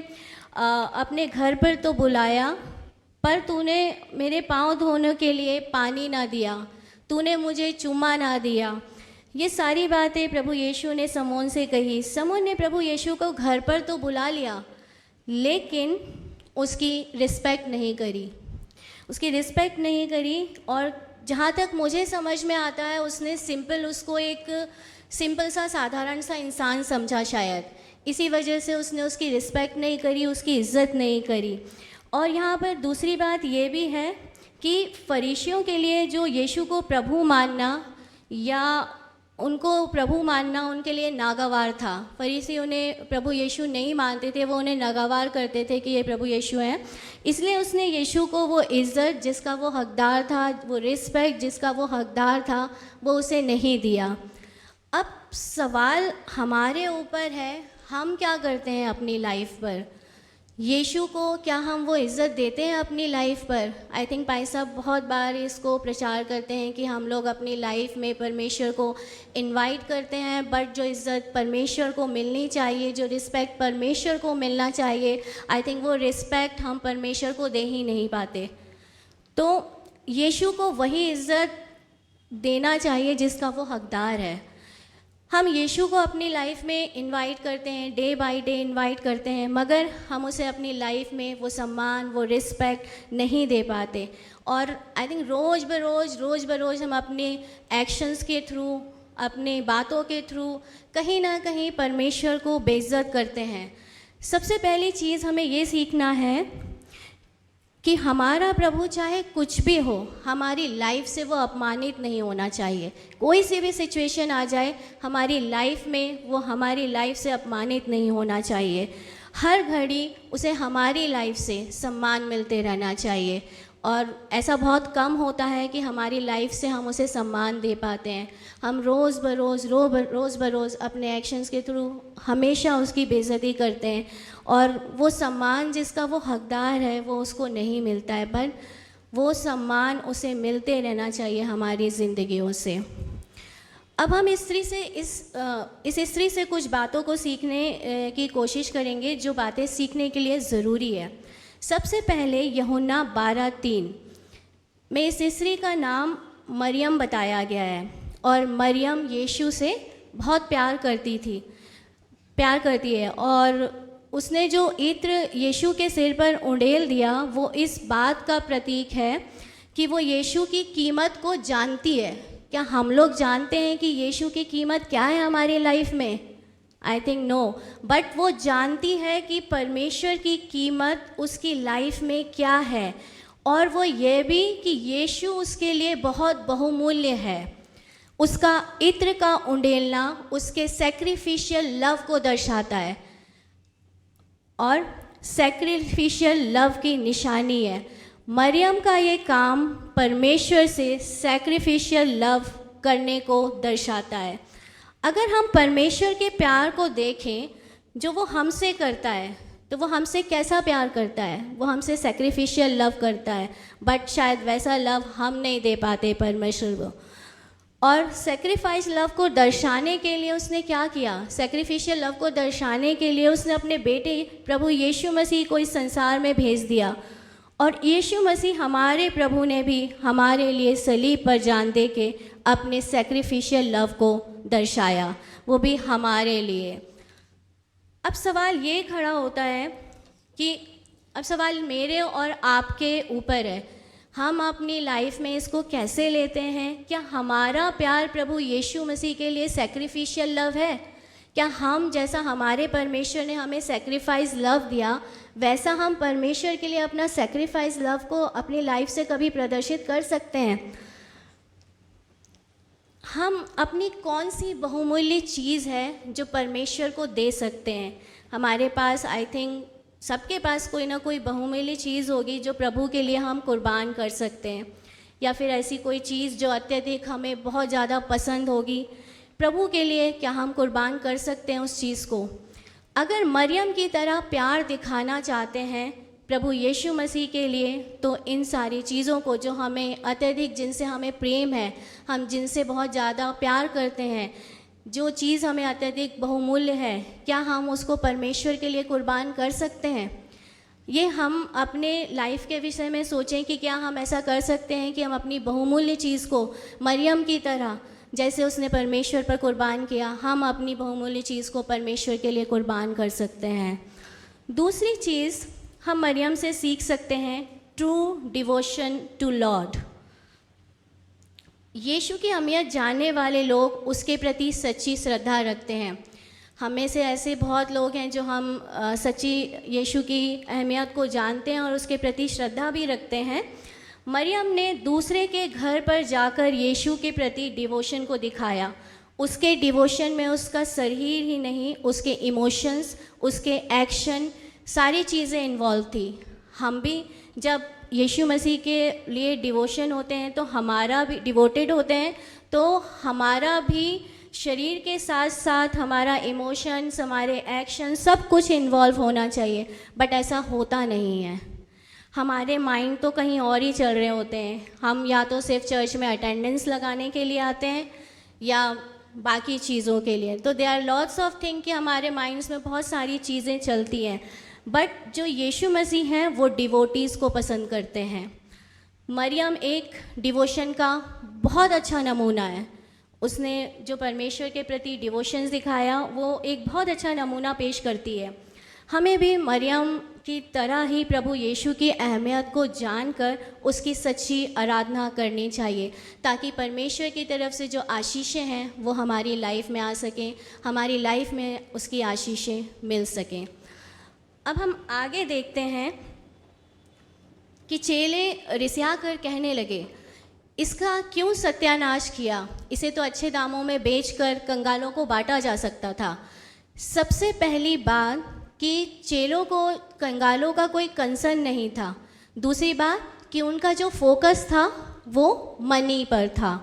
अपने घर पर तो बुलाया, पर तूने मेरे पाँव धोने के लिए पानी ना दिया, तूने मुझे चुम्मा ना दिया। ये सारी बातें प्रभु यीशु ने शमौन से कही। शमौन ने प्रभु यीशु को घर पर तो बुला लिया, लेकिन उसकी रिस्पेक्ट नहीं करी। और जहाँ तक मुझे समझ में आता है उसने उसको एक सिंपल सा साधारण सा इंसान समझा शायद, इसी वजह से उसने उसकी रिस्पेक्ट नहीं करी, उसकी इज़्ज़त नहीं करी। और यहाँ पर दूसरी बात ये भी है कि फरीसियों के लिए जो यीशु को प्रभु मानना या उनको प्रभु मानना उनके लिए नागवार था। फरीसी उन्हें प्रभु यीशु नहीं मानते थे, वो उन्हें नागवार करते थे कि ये प्रभु यीशु हैं। इसलिए उसने यीशु को वो इज़्ज़त जिसका वो हकदार था, वो रिस्पेक्ट जिसका वो हकदार था, वो उसे नहीं दिया। अब सवाल हमारे ऊपर है, हम क्या करते हैं अपनी लाइफ पर, यीशु को क्या हम वो इज़्ज़त देते हैं अपनी लाइफ पर। आई थिंक भाई साहब बहुत बार इसको प्रचार करते हैं कि हम लोग अपनी लाइफ में परमेश्वर को इनवाइट करते हैं, बट जो इज़्ज़त परमेश्वर को मिलनी चाहिए, जो रिस्पेक्ट परमेश्वर को मिलना चाहिए, आई थिंक वो रिस्पेक्ट हम परमेश्वर को दे ही नहीं पाते। तो यीशु को वही इज़्ज़त देना चाहिए जिसका वो हकदार है। हम यीशु को अपनी लाइफ में इनवाइट करते हैं, डे बाय डे इनवाइट करते हैं, मगर हम उसे अपनी लाइफ में वो सम्मान, वो रिस्पेक्ट नहीं दे पाते। और आई थिंक रोज़ बरोज़ हम अपने एक्शंस के थ्रू, अपने बातों के थ्रू कहीं ना कहीं परमेश्वर को बेइज्जत करते हैं। सबसे पहली चीज़ हमें ये सीखना है कि हमारा प्रभु चाहे कुछ भी हो, हमारी लाइफ से वो अपमानित नहीं होना चाहिए। कोई सी भी सिचुएशन आ जाए हमारी लाइफ में, वो हमारी लाइफ से अपमानित नहीं होना चाहिए। हर घड़ी उसे हमारी लाइफ से सम्मान मिलते रहना चाहिए। और ऐसा बहुत कम होता है कि हमारी लाइफ से हम उसे सम्मान दे पाते हैं। हम रोज़ बरोज़ अपने एक्शंस के थ्रू हमेशा उसकी बेइज्जती करते हैं, और वो सम्मान जिसका वो हकदार है वो उसको नहीं मिलता है, बट वो सम्मान उसे मिलते रहना चाहिए हमारी ज़िंदगियों से। अब हम इस स्त्री से कुछ बातों को सीखने की कोशिश करेंगे, जो बातें सीखने के लिए ज़रूरी है। सबसे पहले यूहन्ना 12:3 में इस स्त्री का नाम मरियम बताया गया है, और मरियम यीशु से बहुत प्यार करती है, और उसने जो इत्र यीशु के सिर पर उंडेल दिया वो इस बात का प्रतीक है कि वो यीशु की कीमत को जानती है। क्या हम लोग जानते हैं कि यीशु की कीमत क्या है हमारी लाइफ में? आई थिंक नो, बट वो जानती है कि परमेश्वर की कीमत उसकी लाइफ में क्या है, और वो ये भी कि यीशु उसके लिए बहुत बहुमूल्य है। उसका इत्र का उंडेलना उसके सैक्रिफिशियल लव को दर्शाता है, और सैक्रिफिशियल लव की निशानी है। मरियम का ये काम परमेश्वर से सैक्रिफिशियल लव करने को दर्शाता है। अगर हम परमेश्वर के प्यार को देखें जो वो हमसे करता है, तो वो हमसे कैसा प्यार करता है? वो हमसे सैक्रिफिशियल लव करता है, बट शायद वैसा लव हम नहीं दे पाते परमेश्वर को। और सैक्रिफाइस लव को दर्शाने के लिए उसने क्या किया? सैक्रिफिशियल लव को दर्शाने के लिए उसने अपने बेटे प्रभु यीशु मसीह को इस संसार में भेज दिया, और यीशु मसीह हमारे प्रभु ने भी हमारे लिए सलीब पर जान दे के अपने सैक्रिफिशियल लव को दर्शाया, वो भी हमारे लिए। अब सवाल ये खड़ा होता है कि अब सवाल मेरे और आपके ऊपर है, हम अपनी लाइफ में इसको कैसे लेते हैं? क्या हमारा प्यार प्रभु यीशु मसीह के लिए सैक्रिफिशियल लव है? क्या हम जैसा हमारे परमेश्वर ने हमें सैक्रिफाइस लव दिया, वैसा हम परमेश्वर के लिए अपना सैक्रिफाइस लव को अपनी लाइफ से कभी प्रदर्शित कर सकते हैं? हम अपनी कौन सी बहुमूल्य चीज़ है जो परमेश्वर को दे सकते हैं? हमारे पास आई थिंक सबके पास कोई ना कोई बहुमूल्य चीज़ होगी जो प्रभु के लिए हम कुर्बान कर सकते हैं, या फिर ऐसी कोई चीज़ जो अत्यधिक हमें बहुत ज़्यादा पसंद होगी। प्रभु के लिए क्या हम कुर्बान कर सकते हैं उस चीज़ को? अगर मरियम की तरह प्यार दिखाना चाहते हैं प्रभु यीशु मसीह के लिए, तो इन सारी चीज़ों को जो हमें अत्यधिक, जिनसे हमें प्रेम है, हम जिनसे बहुत ज़्यादा प्यार करते हैं, जो चीज़ हमें अत्यधिक बहुमूल्य है, क्या हम उसको परमेश्वर के लिए कुर्बान कर सकते हैं? ये हम अपने लाइफ के विषय में सोचें कि क्या हम ऐसा कर सकते हैं कि हम अपनी बहुमूल्य चीज़ को मरियम की तरह, जैसे उसने परमेश्वर पर कुर्बान किया, हम अपनी बहुमूल्य चीज़ को परमेश्वर के लिए कुर्बान कर सकते हैं। दूसरी चीज़ हम मरियम से सीख सकते हैं, ट्रू डिवोशन टू लॉर्ड। यीशु की अहमियत जानने वाले लोग उसके प्रति सच्ची श्रद्धा रखते हैं। हम में से ऐसे बहुत लोग हैं जो हम सच्ची यीशु की अहमियत को जानते हैं और उसके प्रति श्रद्धा भी रखते हैं। मरियम ने दूसरे के घर पर जाकर यीशु के प्रति डिवोशन को दिखाया। उसके डिवोशन में उसका शरीर ही नहीं, उसके इमोशंस, उसके एक्शन, सारी चीज़ें इन्वॉल्व थी। हम भी जब यीशु मसीह के लिए डिवोशन होते हैं तो हमारा भी डिवोटेड होते हैं, तो हमारा भी शरीर के साथ साथ हमारा इमोशंस, हमारे एक्शन, सब कुछ इन्वॉल्व होना चाहिए, बट ऐसा होता नहीं है। हमारे माइंड तो कहीं और ही चल रहे होते हैं। हम या तो सिर्फ चर्च में अटेंडेंस लगाने के लिए आते हैं या बाकी चीज़ों के लिए। तो there are lots of thing कि हमारे माइंड्स में बहुत सारी चीज़ें चलती हैं, बट जो यीशु मसीह हैं वो डिवोटीज़ को पसंद करते हैं। मरियम एक डिवोशन का बहुत अच्छा नमूना है। उसने जो परमेश्वर के प्रति डिवोशंस दिखाया वो एक बहुत अच्छा नमूना पेश करती है। हमें भी मरियम की तरह ही प्रभु यीशु की अहमियत को जानकर उसकी सच्ची आराधना करनी चाहिए, ताकि परमेश्वर की तरफ से जो आशीषें हैं वो हमारी लाइफ में आ सकें, हमारी लाइफ में उसकी आशीषें मिल सकें। अब हम आगे देखते हैं कि चेले रिसिया कर कहने लगे, इसका क्यों सत्यानाश किया? इसे तो अच्छे दामों में बेचकर कंगालों को बांटा जा सकता था। सबसे पहली बात कि चेलों को कंगालों का कोई कंसर्न नहीं था। दूसरी बात कि उनका जो फोकस था वो मनी पर था।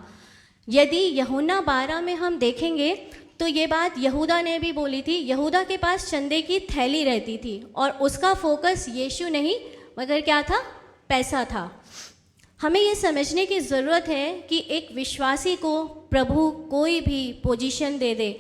यदि यूहन्ना 12 में हम देखेंगे तो ये बात यहूदा ने भी बोली थी। यहूदा के पास चंदे की थैली रहती थी और उसका फोकस यीशु नहीं मगर क्या था? पैसा था। हमें ये समझने की ज़रूरत है कि एक विश्वासी को प्रभु कोई भी पोजीशन दे दे,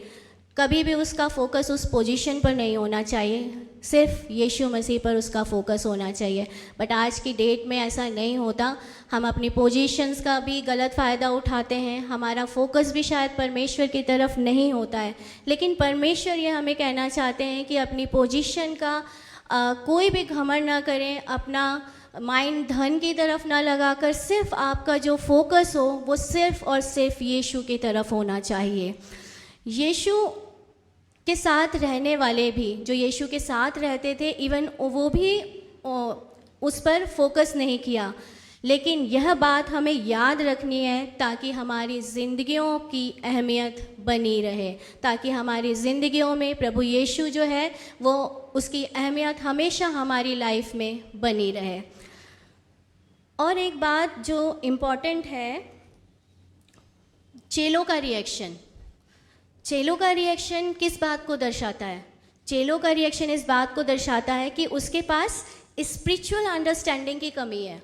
कभी भी उसका फोकस उस पोजीशन पर नहीं होना चाहिए, सिर्फ यीशु मसीह पर उसका फोकस होना चाहिए। बट आज की डेट में ऐसा नहीं होता। हम अपनी पोजीशंस का भी गलत फ़ायदा उठाते हैं, हमारा फोकस भी शायद परमेश्वर की तरफ नहीं होता है। लेकिन परमेश्वर ये हमें कहना चाहते हैं कि अपनी पोजीशन का कोई भी घमंड ना करें, अपना माइंड धन की तरफ ना लगाकर सिर्फ आपका जो फोकस हो वो सिर्फ और सिर्फ यीशु की तरफ होना चाहिए। यीशु के साथ रहने वाले भी, जो यीशु के साथ रहते थे, इवन वो भी उस पर फोकस नहीं किया। लेकिन यह बात हमें याद रखनी है ताकि हमारी ज़िंदगियों की अहमियत बनी रहे, ताकि हमारी ज़िंदगियों में प्रभु यीशु जो है वो उसकी अहमियत हमेशा हमारी लाइफ में बनी रहे। और एक बात जो इम्पॉर्टेंट है, चेलों का रिएक्शन। चेलों का रिएक्शन किस बात को दर्शाता है? चेलों का रिएक्शन इस बात को दर्शाता है कि उसके पास स्पिरिचुअल अंडरस्टैंडिंग की कमी है,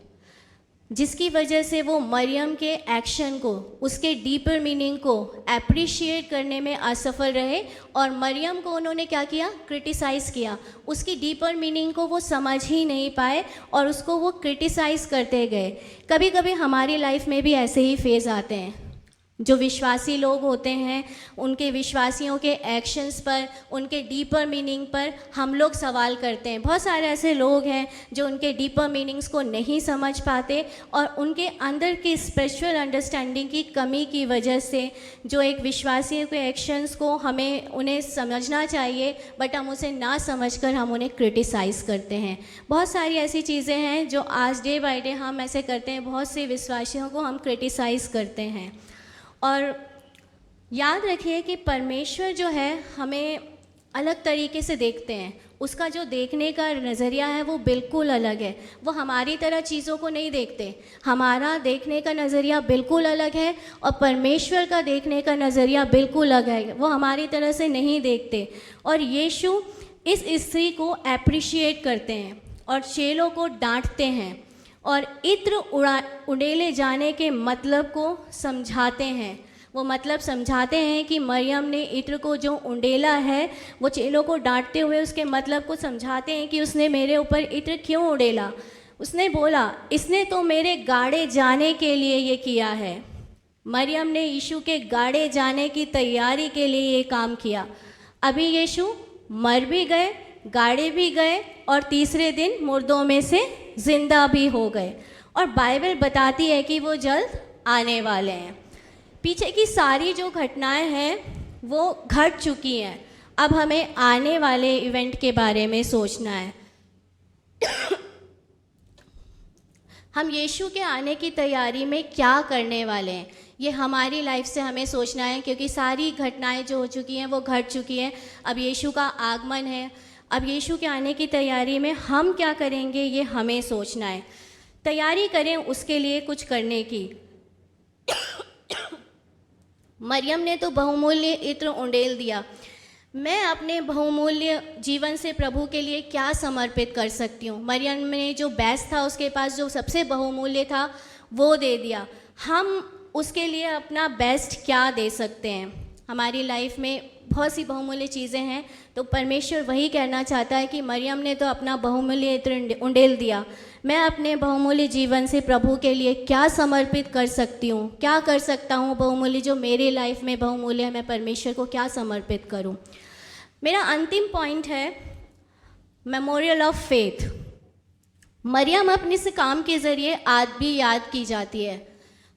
जिसकी वजह से वो मरियम के एक्शन को, उसके डीपर मीनिंग को अप्रिशिएट करने में असफल रहे और मरियम को उन्होंने क्या किया? क्रिटिसाइज़ किया। उसकी डीपर मीनिंग को वो समझ ही नहीं पाए और उसको वो क्रिटिसाइज़ करते गए। कभी कभी हमारी लाइफ में भी ऐसे ही फेज़ आते हैं। जो विश्वासी लोग होते हैं उनके विश्वासियों के एक्शंस पर, उनके डीपर मीनिंग पर हम लोग सवाल करते हैं। बहुत सारे ऐसे लोग हैं जो उनके डीपर मीनिंग्स को नहीं समझ पाते और उनके अंदर की स्पिरिचुअल अंडरस्टैंडिंग की कमी की वजह से जो एक विश्वासी के एक्शंस को हमें उन्हें समझना चाहिए बट हम उसे ना समझकर हम उन्हें क्रिटिसाइज़ करते हैं। बहुत सारी ऐसी चीज़ें हैं जो आज डे बाय डे हम ऐसे करते हैं। बहुत से विश्वासियों को हम क्रिटिसाइज़ करते हैं। और याद रखिए कि परमेश्वर जो है हमें अलग तरीके से देखते हैं। उसका जो देखने का नज़रिया है वो बिल्कुल अलग है। वो हमारी तरह चीज़ों को नहीं देखते। हमारा देखने का नज़रिया बिल्कुल अलग है और परमेश्वर का देखने का नज़रिया बिल्कुल अलग है। वो हमारी तरह से नहीं देखते। और यीशु इस स्त्री को एप्रिशिएट करते हैं और चेलों को डांटते हैं और इत्र उड़ेले जाने के मतलब को समझाते हैं। वो मतलब समझाते हैं कि मरियम ने इत्र को जो उंडेला है, वो चेलों को डांटते हुए उसके मतलब को समझाते हैं कि उसने मेरे ऊपर इत्र क्यों उड़ेला। उसने बोला, इसने तो मेरे गाड़े जाने के लिए ये किया है। मरियम ने यीशु के गाड़े जाने की तैयारी के लिए ये काम किया। अभी यीशु मर भी गए, गाड़े भी गए और तीसरे दिन मुर्दों में से जिंदा भी हो गए। और बाइबल बताती है कि वो जल्द आने वाले हैं। पीछे की सारी जो घटनाएं हैं वो घट चुकी हैं। अब हमें आने वाले इवेंट के बारे में सोचना है। हम यीशु के आने की तैयारी में क्या करने वाले हैं, ये हमारी लाइफ से हमें सोचना है, क्योंकि सारी घटनाएं जो हो चुकी हैं वो घट चुकी हैं। अब यीशु का आगमन है। अब यीशु के आने की तैयारी में हम क्या करेंगे ये हमें सोचना है। तैयारी करें उसके लिए कुछ करने की। मरियम ने तो बहुमूल्य इत्र उंडेल दिया, मैं अपने बहुमूल्य जीवन से प्रभु के लिए क्या समर्पित कर सकती हूँ। मरियम ने जो बेस्ट था, उसके पास जो सबसे बहुमूल्य था वो दे दिया। हम उसके लिए अपना बेस्ट क्या दे सकते हैं? हमारी लाइफ में बहुत सी बहुमूल्य चीज़ें हैं, तो परमेश्वर वही कहना चाहता है कि मरियम ने तो अपना बहुमूल्य इत्र उंडेल दिया, मैं अपने बहुमूल्य जीवन से प्रभु के लिए क्या समर्पित कर सकती हूँ, क्या कर सकता हूँ बहुमूल्य, जो मेरी लाइफ में बहुमूल्य है, मैं परमेश्वर को क्या समर्पित करूँ। मेरा अंतिम पॉइंट है मेमोरियल ऑफ फेथ। मरियम अपने इस काम के ज़रिए आज भी याद की जाती है,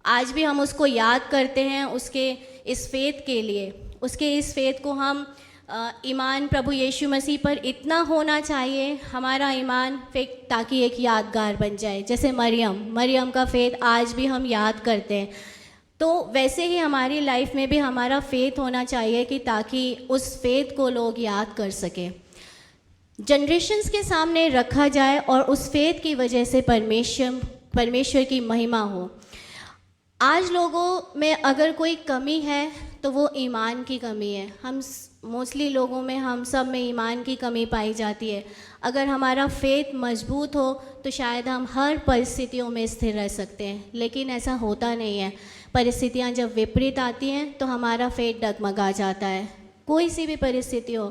आज भी हम उसको याद करते हैं उसके इस फेथ के लिए। उसके इस फेथ को हम ईमान प्रभु यीशु मसीह पर इतना होना चाहिए, हमारा ईमान फेथ, ताकि एक यादगार बन जाए। जैसे मरियम का फेथ आज भी हम याद करते हैं, तो वैसे ही हमारी लाइफ में भी हमारा फेथ होना चाहिए कि ताकि उस फेथ को लोग याद कर सकें, जनरेशन्स के सामने रखा जाए और उस फेथ की वजह से परमेश्वर की महिमा हो। आज लोगों में अगर कोई कमी है तो वो ईमान की कमी है। हम मोस्टली लोगों में, हम सब में ईमान की कमी पाई जाती है। अगर हमारा फेथ मजबूत हो तो शायद हम हर परिस्थितियों में स्थिर रह सकते हैं, लेकिन ऐसा होता नहीं है। परिस्थितियाँ जब विपरीत आती हैं तो हमारा फेथ डगमगा जाता है। कोई सी भी परिस्थिति हो,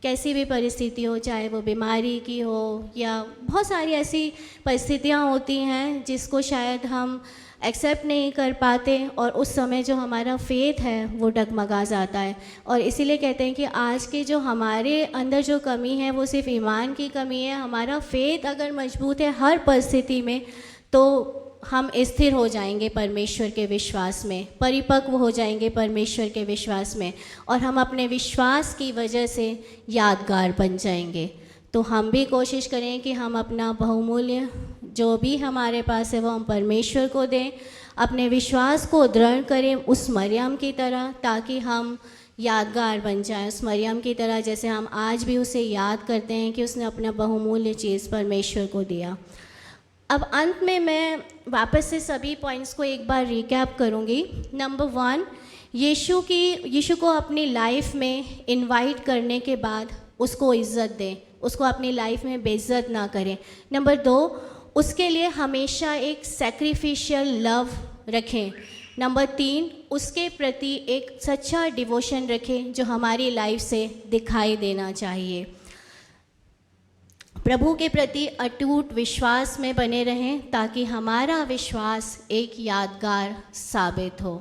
कैसी भी परिस्थिति हो, चाहे वो बीमारी की हो या बहुत सारी ऐसी परिस्थितियाँ होती हैं जिसको शायद हम एक्सेप्ट नहीं कर पाते, और उस समय जो हमारा फेथ है वो डगमगा जाता है। और इसीलिए कहते हैं कि आज के जो हमारे अंदर जो कमी है वो सिर्फ ईमान की कमी है। हमारा फेथ अगर मजबूत है हर परिस्थिति में, तो हम स्थिर हो जाएंगे परमेश्वर के विश्वास में, परिपक्व हो जाएंगे परमेश्वर के विश्वास में, और हम अपने विश्वास की वजह से यादगार बन जाएंगे। तो हम भी कोशिश करें कि हम अपना बहुमूल्य जो भी हमारे पास है वो हम परमेश्वर को दें, अपने विश्वास को दृढ़ करें उस मरियम की तरह, ताकि हम यादगार बन जाएं उस मरियम की तरह, जैसे हम आज भी उसे याद करते हैं कि उसने अपना बहुमूल्य चीज़ परमेश्वर को दिया। अब अंत में मैं वापस से सभी पॉइंट्स को एक बार रिकैप करूँगी। नंबर 1, यीशु को अपनी लाइफ में इनवाइट करने के बाद उसको इज़्ज़त दें, उसको अपनी लाइफ में बेइज्जत ना करें। नंबर 2, उसके लिए हमेशा एक सैक्रिफिशियल लव रखें। नंबर 3, उसके प्रति एक सच्चा डिवोशन रखें जो हमारी लाइफ से दिखाई देना चाहिए। प्रभु के प्रति अटूट विश्वास में बने रहें ताकि हमारा विश्वास एक यादगार साबित हो।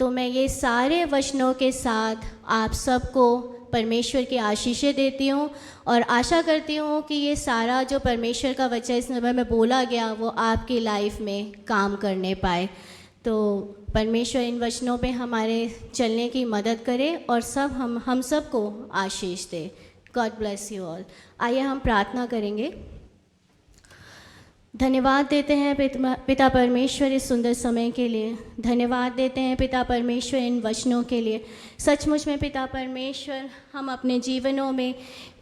तो मैं ये सारे वचनों के साथ आप सबको परमेश्वर की आशीषें देती हूँ और आशा करती हूँ कि ये सारा जो परमेश्वर का वचन इस समय में बोला गया वो आपकी लाइफ में काम करने पाए। तो परमेश्वर इन वचनों पे हमारे चलने की मदद करे और हम सबको आशीष दे। God bless you all. आइए हम प्रार्थना करेंगे। धन्यवाद देते हैं पिता परमेश्वर इस सुंदर समय के लिए। धन्यवाद देते हैं पिता परमेश्वर इन वचनों के लिए। सचमुच में पिता परमेश्वर हम अपने जीवनों में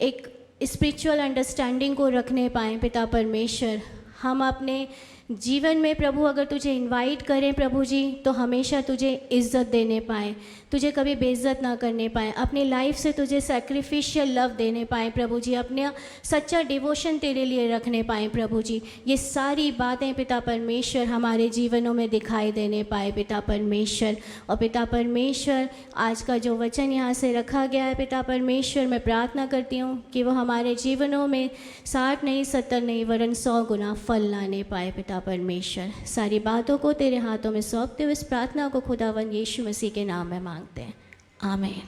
एक स्पिरिचुअल अंडरस्टैंडिंग को रखने पाएँ। पिता परमेश्वर हम अपने जीवन में प्रभु अगर तुझे इनवाइट करें प्रभु जी तो हमेशा तुझे इज़्ज़त देने पाएँ, तुझे कभी बेइज्जत ना करने पाएँ, अपनी लाइफ से तुझे सैक्रिफिशियल लव देने पाएँ प्रभु जी, अपने सच्चा डिवोशन तेरे लिए रखने पाएँ प्रभु जी। ये सारी बातें पिता परमेश्वर हमारे जीवनों में दिखाई देने पाए पिता परमेश्वर। और पिता परमेश्वर आज का जो वचन यहाँ से रखा गया है पिता परमेश्वर, मैं प्रार्थना करती हूँ कि वो हमारे जीवनों में 60 नहीं 70 नहीं वरन 100 गुना फल लाने पाए पिता परमेश्वर। सारी बातों को तेरे हाथों में सौंपते हुए इस प्रार्थना को खुदावन यीशु मसीह के नाम में मांगते हैं, आमीन।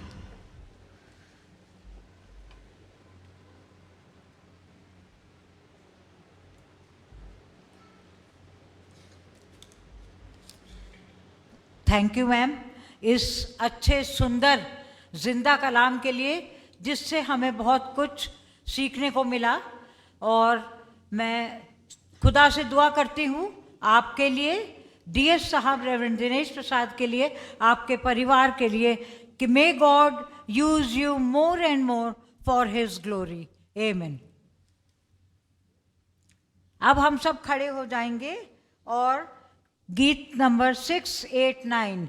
थैंक यू मैम इस अच्छे सुंदर जिंदा कलाम के लिए जिससे हमें बहुत कुछ सीखने को मिला। और मैं खुदा से दुआ करती हूँ आपके लिए, डीएस साहब रेवरेंड दिनेश प्रसाद के लिए, आपके परिवार के लिए कि may God use you more and more for his glory, आमीन। अब हम सब खड़े हो जाएंगे और गीत नंबर 689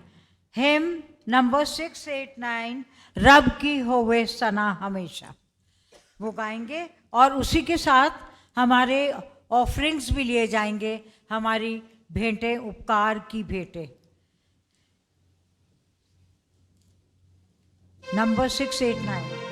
हिम नंबर 689 रब की होवे सना हमेशा, वो गाएंगे। और उसी के साथ हमारे ऑफरिंग्स भी लिए जाएंगे, हमारी भेंटें, उपकार की भेंटें। नंबर 689।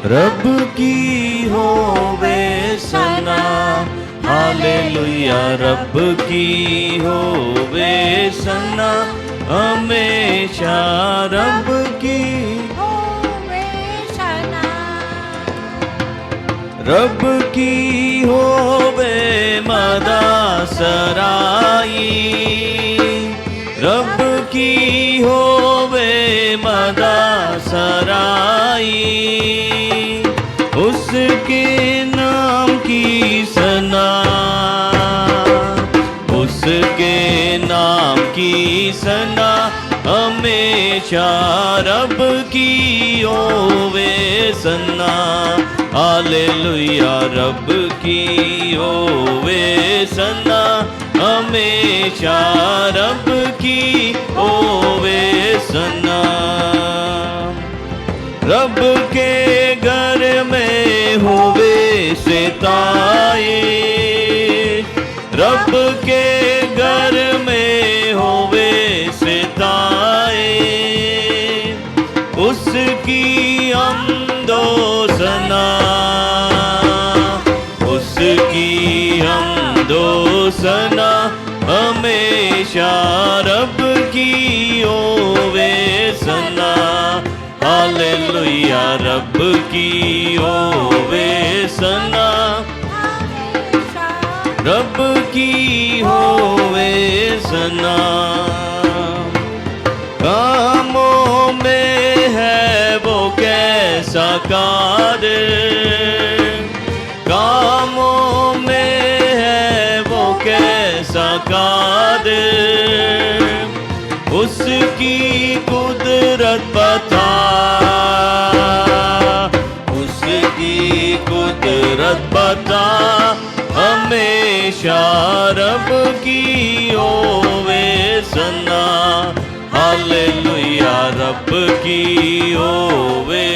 रब की होवे सना, हालेलुया। रब की होवे सना हमेशा, रब की होवे सना, रब की होवे मदा सराई, रब की होवे मदा सराई, उसके नाम की सना, उसके नाम की सना हमेशा, रब की होवे सना, हालेलुया। रब की होवे सना हमेशा, रब की होवे सना। रब के घर में होवे सेताए, रब के घर में होवे सेताए, उसकी हमदो सना, उसकी हमदो सना हमेशा, रब की होवे सना, हालेलुया। रब की होवे सना, रब की होवे सना। कामों में है वो कैसा कादिर, कामों में है वो कैसा कादिर, उसकी कुदरत बता, उसकी कुदरत बता हमेशा, रब की होवे सना, हालेलुया। रब की होवे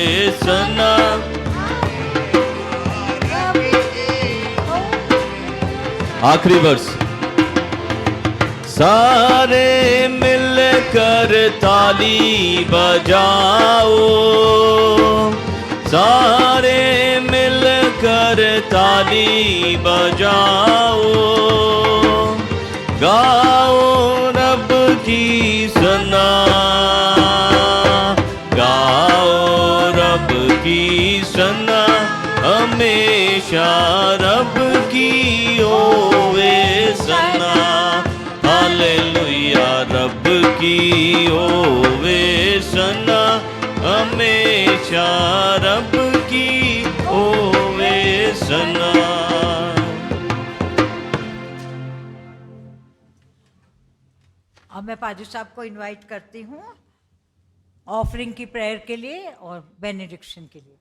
सना, आखिरी वर्ष। सारे मिलकर ताली बजाओ, सारे मिलकर ताली बजाओ, गाओ रब की सना, गाओ रब की सना हमेशा, रब की होवे सना, हालेलुया। रब की होवे सना हमेशा, रब की होवे सना। अब मैं पाजी साहब को इनवाइट करती हूँ ऑफरिंग की प्रेयर के लिए और बेनेडिक्शन के लिए।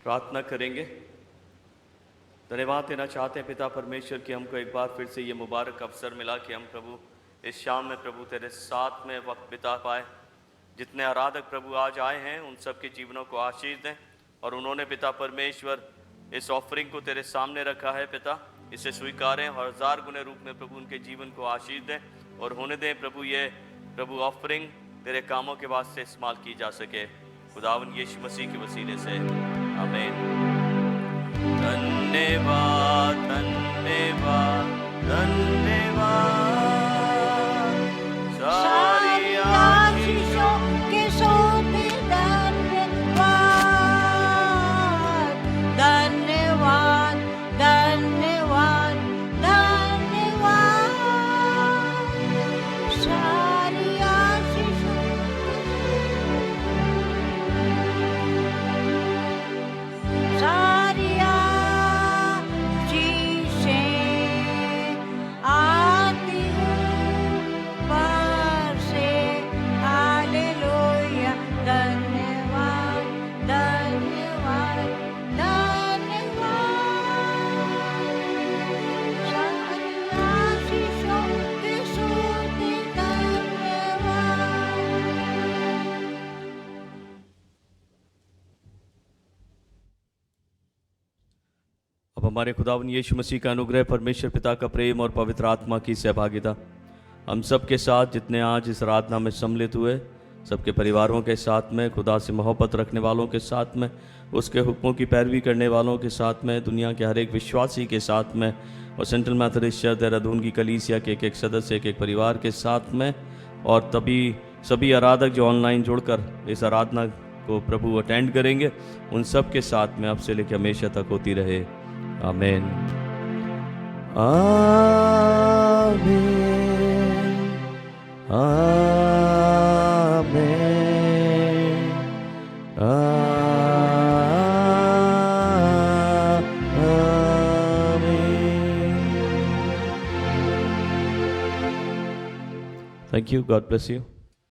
प्रार्थना करेंगे। धन्यवाद देना चाहते हैं पिता परमेश्वर कि हमको एक बार फिर से ये मुबारक अवसर मिला कि हम प्रभु इस शाम में प्रभु तेरे साथ में वक्त बिता पाए। जितने आराधक प्रभु आज आए हैं उन सब के जीवनों को आशीष दें, और उन्होंने पिता परमेश्वर इस ऑफरिंग को तेरे सामने रखा है पिता, इसे स्वीकारें और 1000 गुने रूप में प्रभु उनके जीवन को आशीष दें, और होने दें प्रभु ये प्रभु ऑफरिंग तेरे कामों के वास्ते इस्तेमाल की जा सके। खुदावन यीशु मसीह के वसीले से आमीन। धन्यवाद धन्यवाद धन्यवाद, सारी आशीषों के सोते धन्यवाद धन्यवाद धन्यवाद धन्यवाद, सारी आशीषों सारी आशीषें आती ऊपर से, हालेलुया। धन्यवाद धन्यवाद धन्यवाद, सारी आशीषों के सोते धन्यवाद। अब हमारे खुदावन यीशु मसीह का अनुग्रह, परमेश्वर पिता का प्रेम और पवित्र आत्मा की सहभागिता हम सब के साथ, जितने आज इस आराधना में सम्मिलित हुए, सबके परिवारों के साथ में, खुदा से मोहब्बत रखने वालों के साथ में, उसके हुक्मों की पैरवी करने वालों के साथ में, दुनिया के हर एक विश्वासी के साथ में, और सेंट्रल मैथोडिस्ट चर्च देहरादून की कलीसिया के एक सदस्य, एक परिवार के साथ में, और तभी सभी आराधक जो ऑनलाइन जुड़कर इस आराधना को प्रभु अटेंड करेंगे, उन सब के साथ में अब से लेकर हमेशा तक होती रहे। आमीन आमीन आमीन आमीन। Thank you. God bless you.